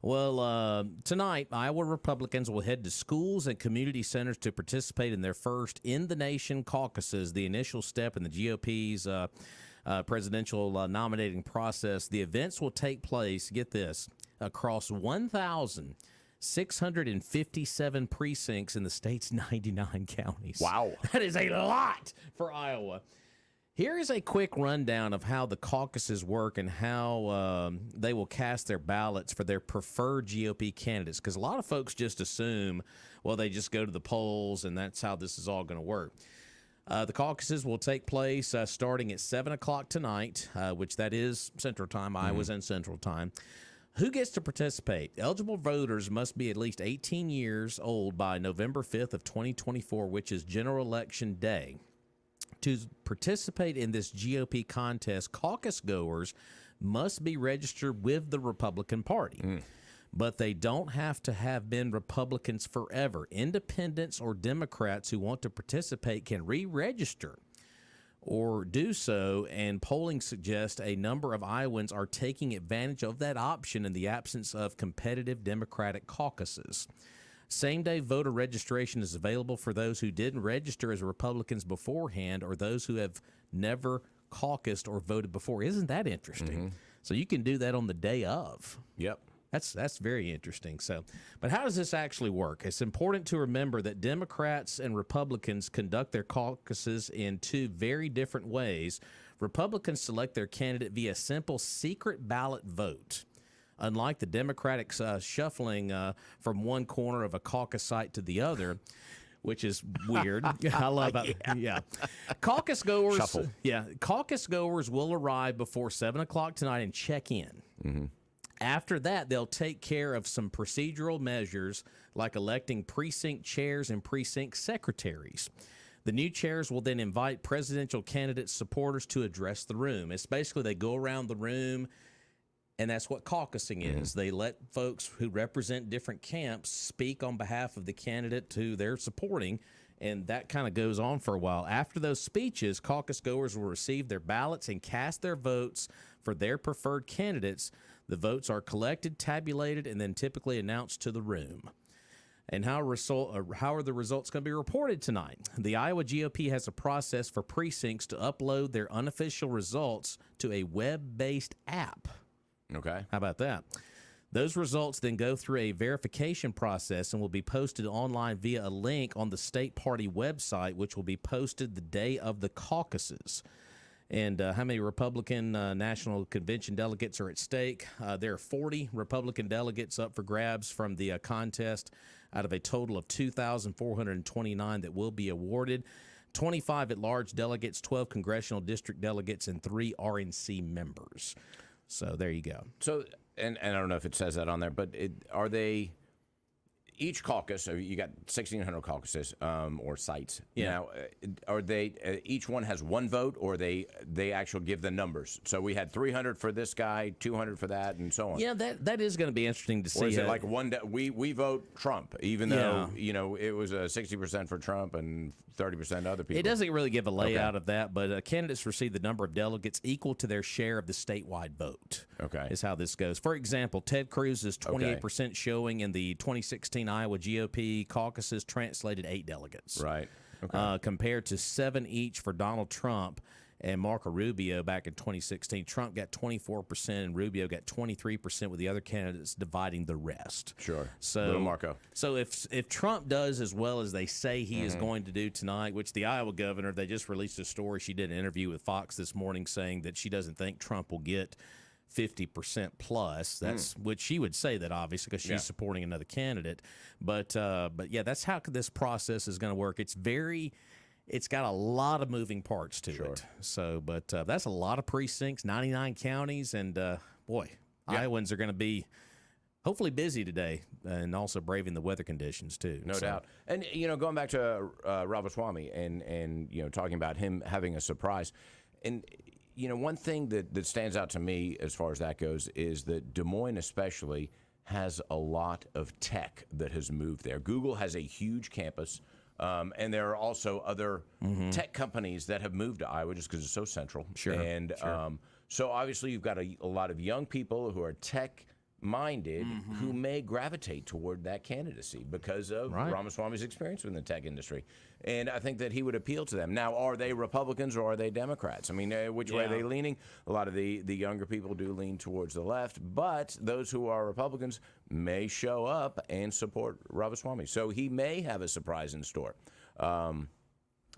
Well, tonight, Iowa Republicans will head to schools and community centers to participate in their first in-the-nation caucuses, the initial step in the GOP's presidential nominating process. The events will take place, get this, across 1,657 precincts in the state's 99 counties. Wow. That is a lot for Iowa. Here is a quick rundown of how the caucuses work and how they will cast their ballots for their preferred GOP candidates, because a lot of folks just assume, well, they just go to the polls and that's how this is all going to work. The caucuses will take place starting at 7 o'clock tonight, which that is Central Time. Iowa's in Central Time. Who gets to participate? Eligible voters must be at least 18 years old by November 5th of 2024, which is General Election Day. To participate in this GOP contest, caucus goers must be registered with the Republican Party. But they don't have to have been Republicans forever. Independents or Democrats who want to participate can re-register or do so, and polling suggests a number of Iowans are taking advantage of that option in the absence of competitive Democratic caucuses. Same-day voter registration is available for those who didn't register as Republicans beforehand or those who have never caucused or voted before. Isn't that interesting? So you can do that on the day of. Yep. That's very interesting. So, but how does this actually work? It's important to remember that Democrats and Republicans conduct their caucuses in two very different ways. Republicans select their candidate via simple secret ballot vote. Unlike the Democratic shuffling from one corner of a caucus site to the other, which is weird. I love it. Yeah. Caucus goers. Shuffle. Yeah. Caucus goers will arrive before 7 o'clock tonight and check in. After that, they'll take care of some procedural measures like electing precinct chairs and precinct secretaries. The new chairs will then invite presidential candidate supporters to address the room. It's basically they go around the room, and that's what caucusing is. They let folks who represent different camps speak on behalf of the candidate who they're supporting, and that kind of goes on for a while. After those speeches, caucus goers will receive their ballots and cast their votes for their preferred candidates. The votes are collected, tabulated, and then typically announced to the room. And how are the results going to be reported tonight? The Iowa GOP has a process for precincts to upload their unofficial results to a web-based app. Okay. How about that? Those results then go through a verification process and will be posted online via a link on the state party website, which will be posted the day of the caucuses. And how many Republican National Convention delegates are at stake? There are 40 Republican delegates up for grabs from the contest out of a total of 2,429 that will be awarded. 25 at-large delegates, 12 congressional district delegates, and 3 RNC members. So there you go. So, and I don't know if it says that on there, but are they... Each caucus, so you got 1,600 caucuses or sites. Yeah. Now, are they each one has one vote, or they actually give the numbers? So we had 300 for this guy, 200 for that, and so on. Yeah, that is going to be interesting to see. Or is it like we vote Trump, even though it was 60% for Trump and 30% other people? It doesn't really give a layout of that, but candidates receive the number of delegates equal to their share of the statewide vote. Okay, is how this goes. For example, Ted Cruz's 28% showing in the 2016 Iowa GOP caucuses translated 8 delegates. Right. Okay. Compared to 7 each for Donald Trump and Marco Rubio back in 2016. Trump got 24% and Rubio got 23%, with the other candidates dividing the rest. Sure. So, little Marco. So if Trump does as well as they say he is going to do tonight, which the Iowa governor, they just released a story. She did an interview with Fox this morning saying that she doesn't think Trump will get 50% plus. That's what she would say, that obviously because she's supporting another candidate. But yeah, that's how this process is going to work. It's got a lot of moving parts to it. So, but that's a lot of precincts, 99 counties, and boy, Iowans are going to be hopefully busy today, and also braving the weather conditions too. No doubt. And going back to Ramaswamy and talking about him having a surprise, and one thing that stands out to me as far as that goes is that Des Moines especially has a lot of tech that has moved there. Google has a huge campus, and there are also other tech companies that have moved to Iowa just because it's so central. Sure. And so obviously you've got a lot of young people who are tech minded who may gravitate toward that candidacy because of Ramaswamy's experience within the tech industry. And I think that he would appeal to them. Now, are they Republicans or are they Democrats? I mean, which way are they leaning? A lot of the younger people do lean towards the left, but those who are Republicans may show up and support Ramaswamy. So he may have a surprise in store.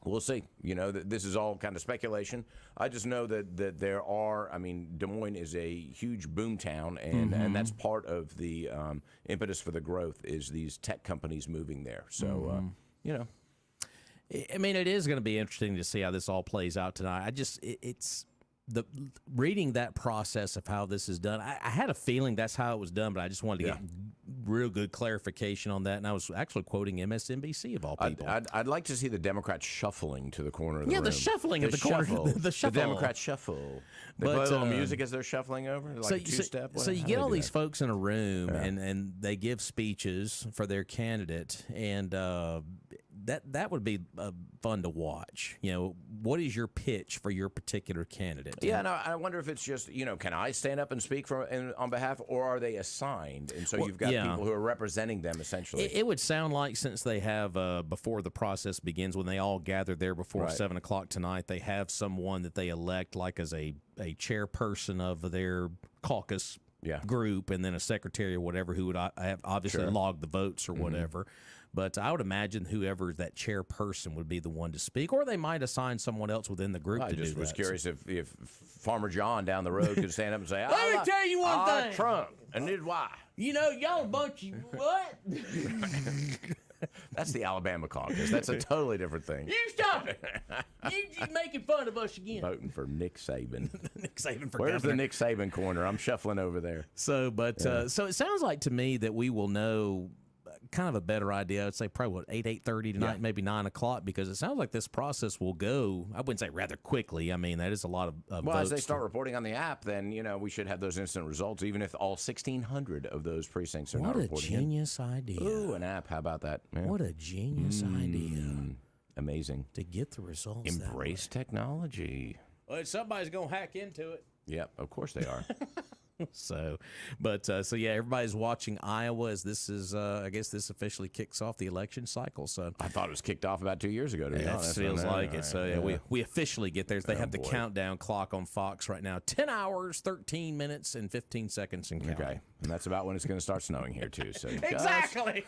We'll see. This is all kind of speculation. I just know that there are, Des Moines is a huge boom town, and that's part of the impetus for the growth is these tech companies moving there. So, it is going to be interesting to see how this all plays out tonight. It's reading that process of how this is done. I had a feeling that's how it was done, but I just wanted to get real good clarification on that. And I was actually quoting MSNBC of all people. I'd like to see the Democrats shuffling to the corner of the room. The shuffling of the corner. The shuffle. The Democrats shuffle. They play a little music as they're shuffling over, like a two-step. So you get all these folks in a room, and they give speeches for their candidate, and that would be fun to watch. What is your pitch for your particular candidate? Yeah, and I wonder if it's just, can I stand up and speak on behalf, or are they assigned? And so you've got people who are representing them, essentially. It would sound like, since they have, before the process begins, when they all gather there before 7 o'clock tonight, they have someone that they elect, like as a chairperson of their caucus group, and then a secretary or whatever who would have obviously log the votes or whatever. But I would imagine whoever that chairperson would be the one to speak, or they might assign someone else within the group to do that. I just was curious if Farmer John down the road could stand up and say, "Let me tell you one thing, Trump, and this is why." Y'all a bunch of what? That's the Alabama caucus. That's a totally different thing. You stop it! You making fun of us again. Voting for Nick Saban. Nick Saban for Where's governor? the Nick Saban corner? I'm shuffling over there. So it sounds like to me that we will know kind of a better idea. I'd say probably 8:30 tonight, maybe 9 o'clock, because it sounds like this process will go, I wouldn't say rather quickly. That is a lot of well, votes. as they start reporting on the app, then we should have those instant results, even if all 1,600 of those precincts are not reporting. What a genius idea! Ooh, an app. How about that? Yeah. What a genius idea! Amazing. To get the results. Embrace technology. Well, somebody's gonna hack into it. Yep, of course they are. So everybody's watching Iowa as this is, I guess this officially kicks off the election cycle. So I thought it was kicked off about 2 years ago, to be honest. It feels like it. So we officially get there. They have the countdown clock on Fox right now. 10 hours, 13 minutes, and 15 seconds and counting. Okay. And that's about when it's going to start snowing here, too. So exactly.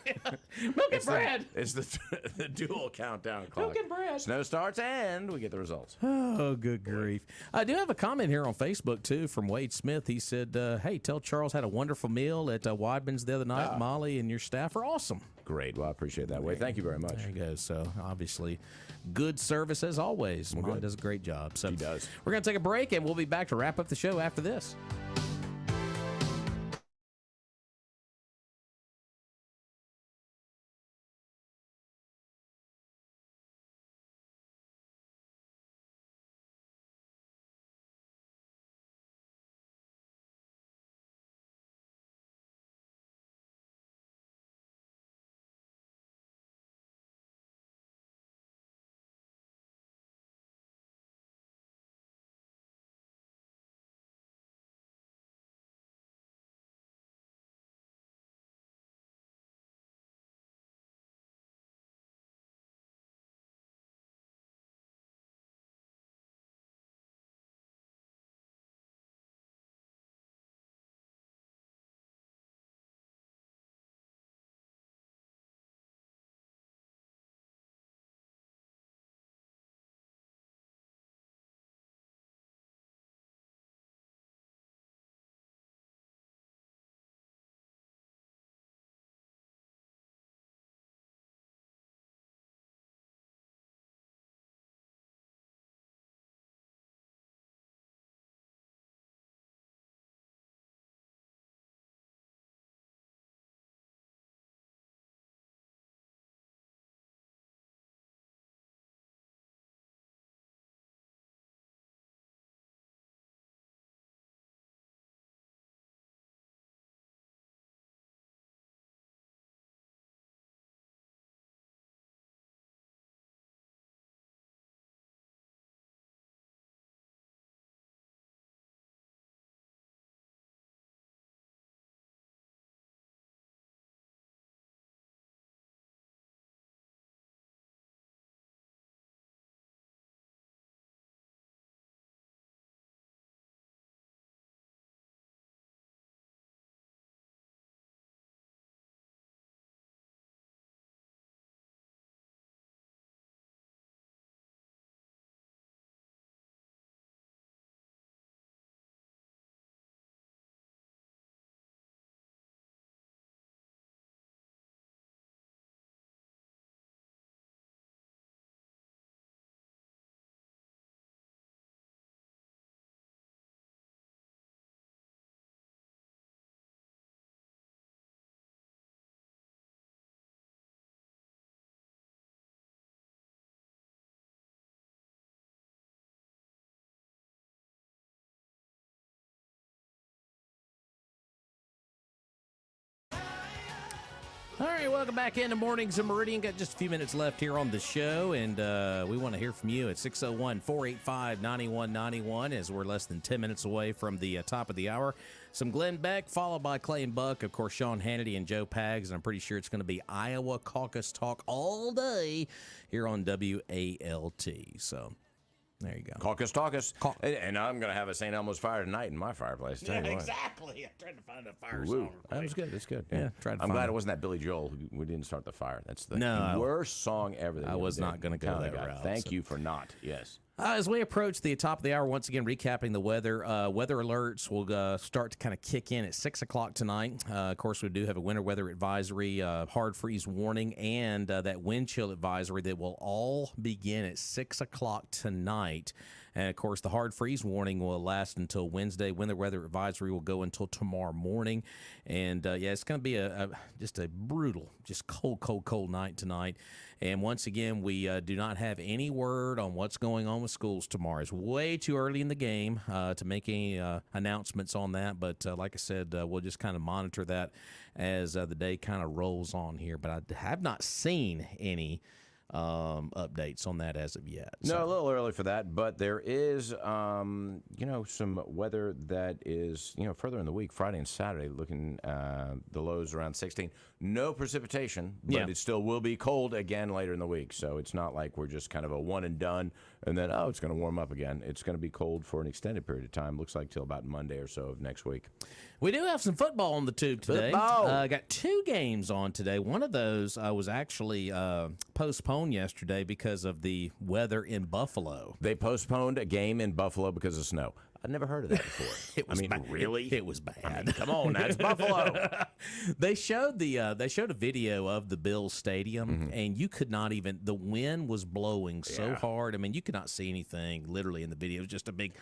Milk and bread. It's the dual countdown clock. Milk and bread. Snow starts, and we get the results. Oh, good grief. I do have a comment here on Facebook, too, from Wade Smith. He said, hey, tell Charles had a wonderful meal at Weidman's the other night. Molly and your staff are awesome. Great. Well, I appreciate that, Wade. Thank you very much. There you go. So, obviously, good service as always. Molly does a great job. So, he does. We're going to take a break, and we'll be back to wrap up the show after this. right, welcome back into Mornings of Meridian. Got just a few minutes left here on the show, and we want to hear from you at 601-485-9191 as we're less than 10 minutes away from the top of the hour. Some Glenn Beck, followed by Clay and Buck, of course, Sean Hannity and Joe Pags, and I'm pretty sure it's going to be Iowa caucus talk all day here on WALT. So there you go. Caucus. And I'm going to have a St. Elmo's fire tonight in my fireplace. Yeah, exactly. I tried to find a fire Woo. song. That was good. That's good. Yeah, I'm glad it wasn't that Billy Joel who didn't start the fire. That's the worst song ever. I was not going to go that route. Thank you for not. Yes. As we approach the top of the hour, once again, recapping the weather. Weather alerts will start to kind of kick in at 6 o'clock tonight. Of course, we do have a winter weather advisory, hard freeze warning, and that wind chill advisory that will all begin at 6 o'clock tonight. And, of course, the hard freeze warning will last until Wednesday. Winter weather advisory will go until tomorrow morning. And, it's going to be just a brutal, just cold night tonight. And once again, we do not have any word on what's going on with schools tomorrow. It's way too early in the game to make any announcements on that. But like I said, we'll just kind of monitor that as the day kind of rolls on here. But I have not seen any updates on that as of yet. No, a little early for that, but there is, some weather that is, further in the week, Friday and Saturday, looking the lows around 16. No precipitation, but it still will be cold again later in the week. So it's not like we're just kind of a one and done, and then, it's going to warm up again. It's going to be cold for an extended period of time. Looks like till about Monday or so of next week. We do have some football on the tube today. Got 2 games on today. One of those was actually postponed yesterday because of the weather in Buffalo. They postponed a game in Buffalo because of snow. I'd never heard of that before. Really? It was bad. Come on, that's Buffalo. They showed a video of the Bills Stadium, and you could not even. The wind was blowing so hard. I mean, you could not see anything literally in the video. It was just a big,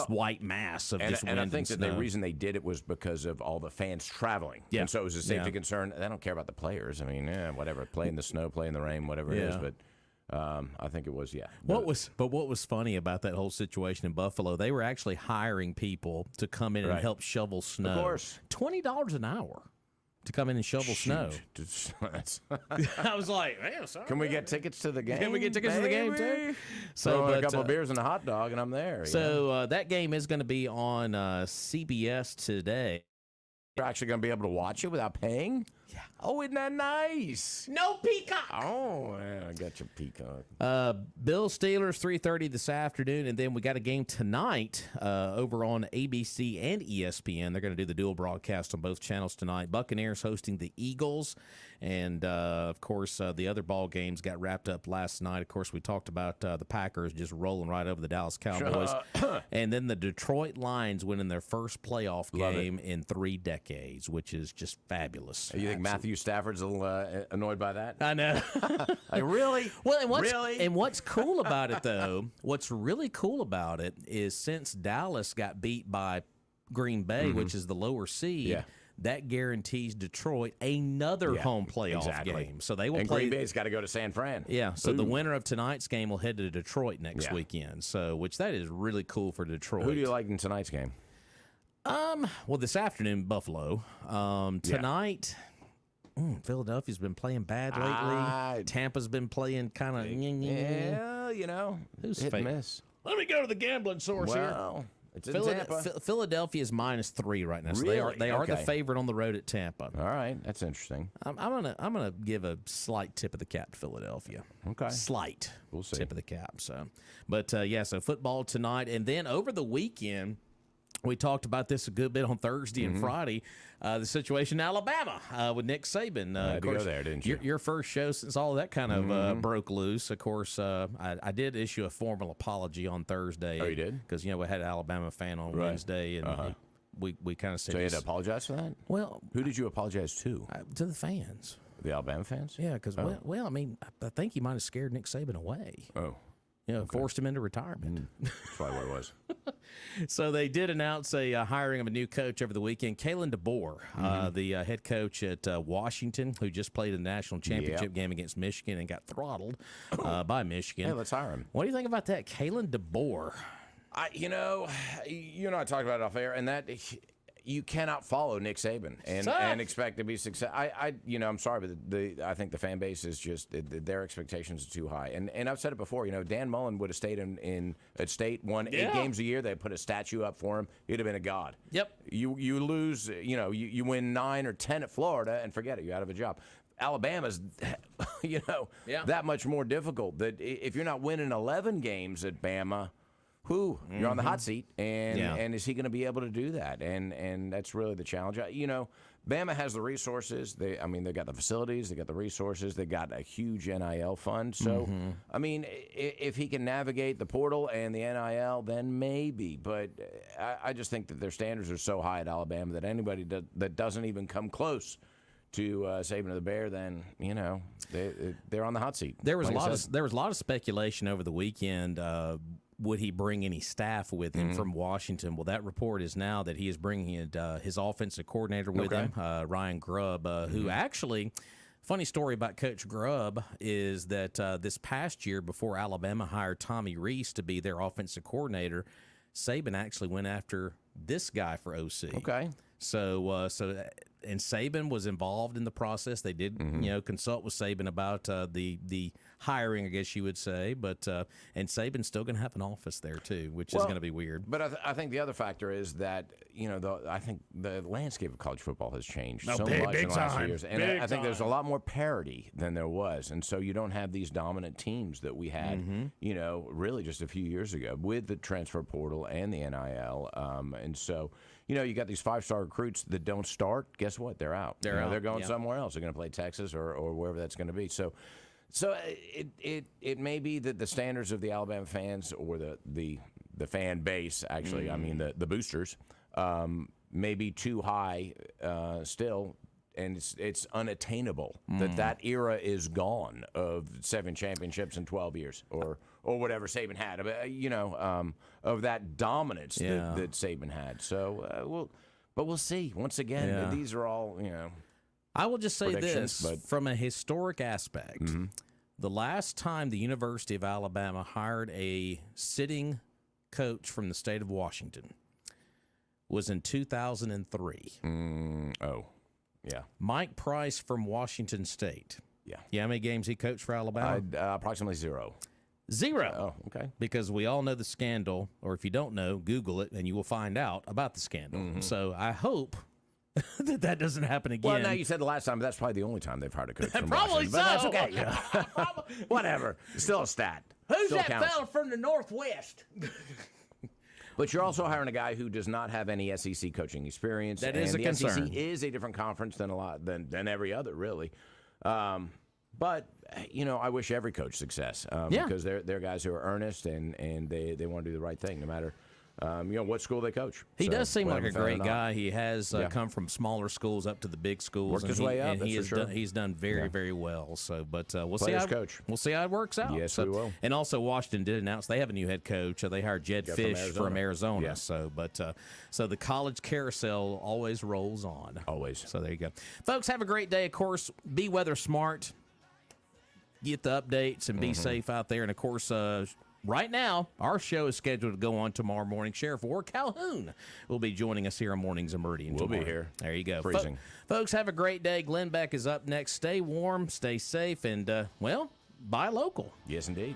white mass of just wind and I think that snow. the reason they did it was because of all the fans traveling. Yeah. And so it was a safety concern. They don't care about the players. I mean, whatever. Play in the snow, play in the rain, whatever it is. But I think it was, What was funny about that whole situation in Buffalo, they were actually hiring people to come in and help shovel snow. Of course. $20 an hour to come in and shovel snow. I was like, man, sorry. Can we get tickets to the game? Can we get tickets to the game, too? So a couple of beers and a hot dog, and I'm there. So that game is going to be on CBS today. You're actually going to be able to watch it without paying? Yeah. Oh, isn't that nice? No Peacock. Oh, yeah, I got your Peacock. Bills Steelers 3:30 this afternoon, and then we got a game tonight over on ABC and ESPN. They're going to do the dual broadcast on both channels tonight. Buccaneers hosting the Eagles, and of course the other ball games got wrapped up last night. Of course, we talked about the Packers just rolling right over the Dallas Cowboys, and then the Detroit Lions winning their first playoff game in 3 decades, which is just fabulous. You think Matthew Stafford's a little annoyed by that? I know. Like, really? Well, and what's cool about it, though, what's really cool about it is since Dallas got beat by Green Bay, which is the lower seed, that guarantees Detroit another home playoff game. So they will play. Green Bay's got to go to San Fran. Yeah, so the winner of tonight's game will head to Detroit next weekend. So, which that is really cool for Detroit. Who do you like in tonight's game? Well, this afternoon, Buffalo. Tonight, Philadelphia's been playing bad lately. Tampa's been playing kind of. Who's hit and miss. Let me go to the gambling source here. It's in Tampa. Philadelphia is -3 right now, so Really? they are the favorite on the road at Tampa. All right, that's interesting. I'm gonna give a slight tip of the cap to Philadelphia. Okay, slight. We'll see. Tip of the cap. So, but so football tonight, and then over the weekend. We talked about this a good bit on Thursday and Friday. The situation in Alabama with Nick Saban. Of course, go there, didn't you? Your first show since all that kind of broke loose. Of course, I did issue a formal apology on Thursday. Oh, you did? Because we had an Alabama fan on Wednesday, and we kind of said. So you had to apologize for that? Well, who did you apologize to? To the fans. The Alabama fans? Yeah, because I think he might have scared Nick Saban away. Oh. Forced him into retirement. That's probably what it was. So they did announce a hiring of a new coach over the weekend. Kalen DeBoer, the head coach at Washington, who just played a national championship game against Michigan and got throttled by Michigan. Hey, let's hire him. What do you think about that, Kalen DeBoer? You and I talked about it off air, and that you cannot follow Nick Saban and expect to be success. I'm sorry, but I think the fan base is just their expectations are too high. And I've said it before. Dan Mullen would have stayed at State, won 8 games a year. They put a statue up for him. He'd have been a god. Yep. You lose. You win 9 or 10 at Florida, and forget it. You're out of a job. Alabama's, that much more difficult. That if you're not winning 11 games at Bama. You're on the hot seat, and is he going to be able to do that? And that's really the challenge. Bama has the resources. They've got the facilities, they got the resources, they got a huge NIL fund. So, if he can navigate the portal and the NIL, then maybe. But I just think that their standards are so high at Alabama that anybody that doesn't even come close to saving the Bear, then they're on the hot seat. There was a lot of speculation over the weekend. Would he bring any staff with him from Washington? Well, that report is now that he is bringing his offensive coordinator with him, Ryan Grubb, who actually, funny story about Coach Grubb is that this past year, before Alabama hired Tommy Rees to be their offensive coordinator, Saban actually went after this guy for OC. Okay. And Saban was involved in the process. They did, consult with Saban about the hiring, I guess you would say. But and Saban's still going to have an office there too, which is going to be weird. But I think the other factor is that I think the landscape of college football has changed so much in the last few years, and I think there's a lot more parity than there was, and so you don't have these dominant teams that we had, really just a few years ago with the transfer portal and the NIL, and so. You got these 5-star recruits that don't start. Guess what? They're out. They're going somewhere else. They're going to play Texas or wherever that's going to be. So it may be that the standards of the Alabama fans or the fan base, actually, the boosters, may be too high still. And it's unattainable that era is gone of 7 championships in 12 years or whatever Saban had, of that dominance that Saban had. So we'll see. Once again, these are all I will just say this from a historic aspect. The last time the University of Alabama hired a sitting coach from the state of Washington was in 2003. Yeah. Mike Price from Washington State. Yeah. You know how many games he coached for Alabama? Approximately 0. 0. Oh, okay. Because we all know the scandal, or if you don't know, Google it, and you will find out about the scandal. So I hope that doesn't happen again. Well, now you said the last time, but that's probably the only time they've hired a coach from Probably Washington. so. But that's okay. Whatever. Still a stat. Who's Still that counts. fella from the Northwest? But you're also hiring a guy who does not have any SEC coaching experience. That is a concern. The SEC is a different conference than every other, really. But I wish every coach success because they're guys who are earnest and they want to do the right thing, no matter what school they coach. He does seem like a great guy. He has come from smaller schools up to the big schools. Worked his way up. And he's done very, very well. So, but we'll see how it works out. Yes, we will. And also, Washington did announce they have a new head coach. They hired Jed Fish from Arizona. Yeah. So the college carousel always rolls on. Always. So there you go, folks. Have a great day. Of course, be weather smart. Get the updates and be safe out there. And of course, right now, our show is scheduled to go on tomorrow morning. Sheriff Ward Calhoun will be joining us here on Mornings of Meridian tomorrow. We'll be here. There you go. Freezing. Folks, have a great day. Glenn Beck is up next. Stay warm, stay safe, and, buy local. Yes, indeed.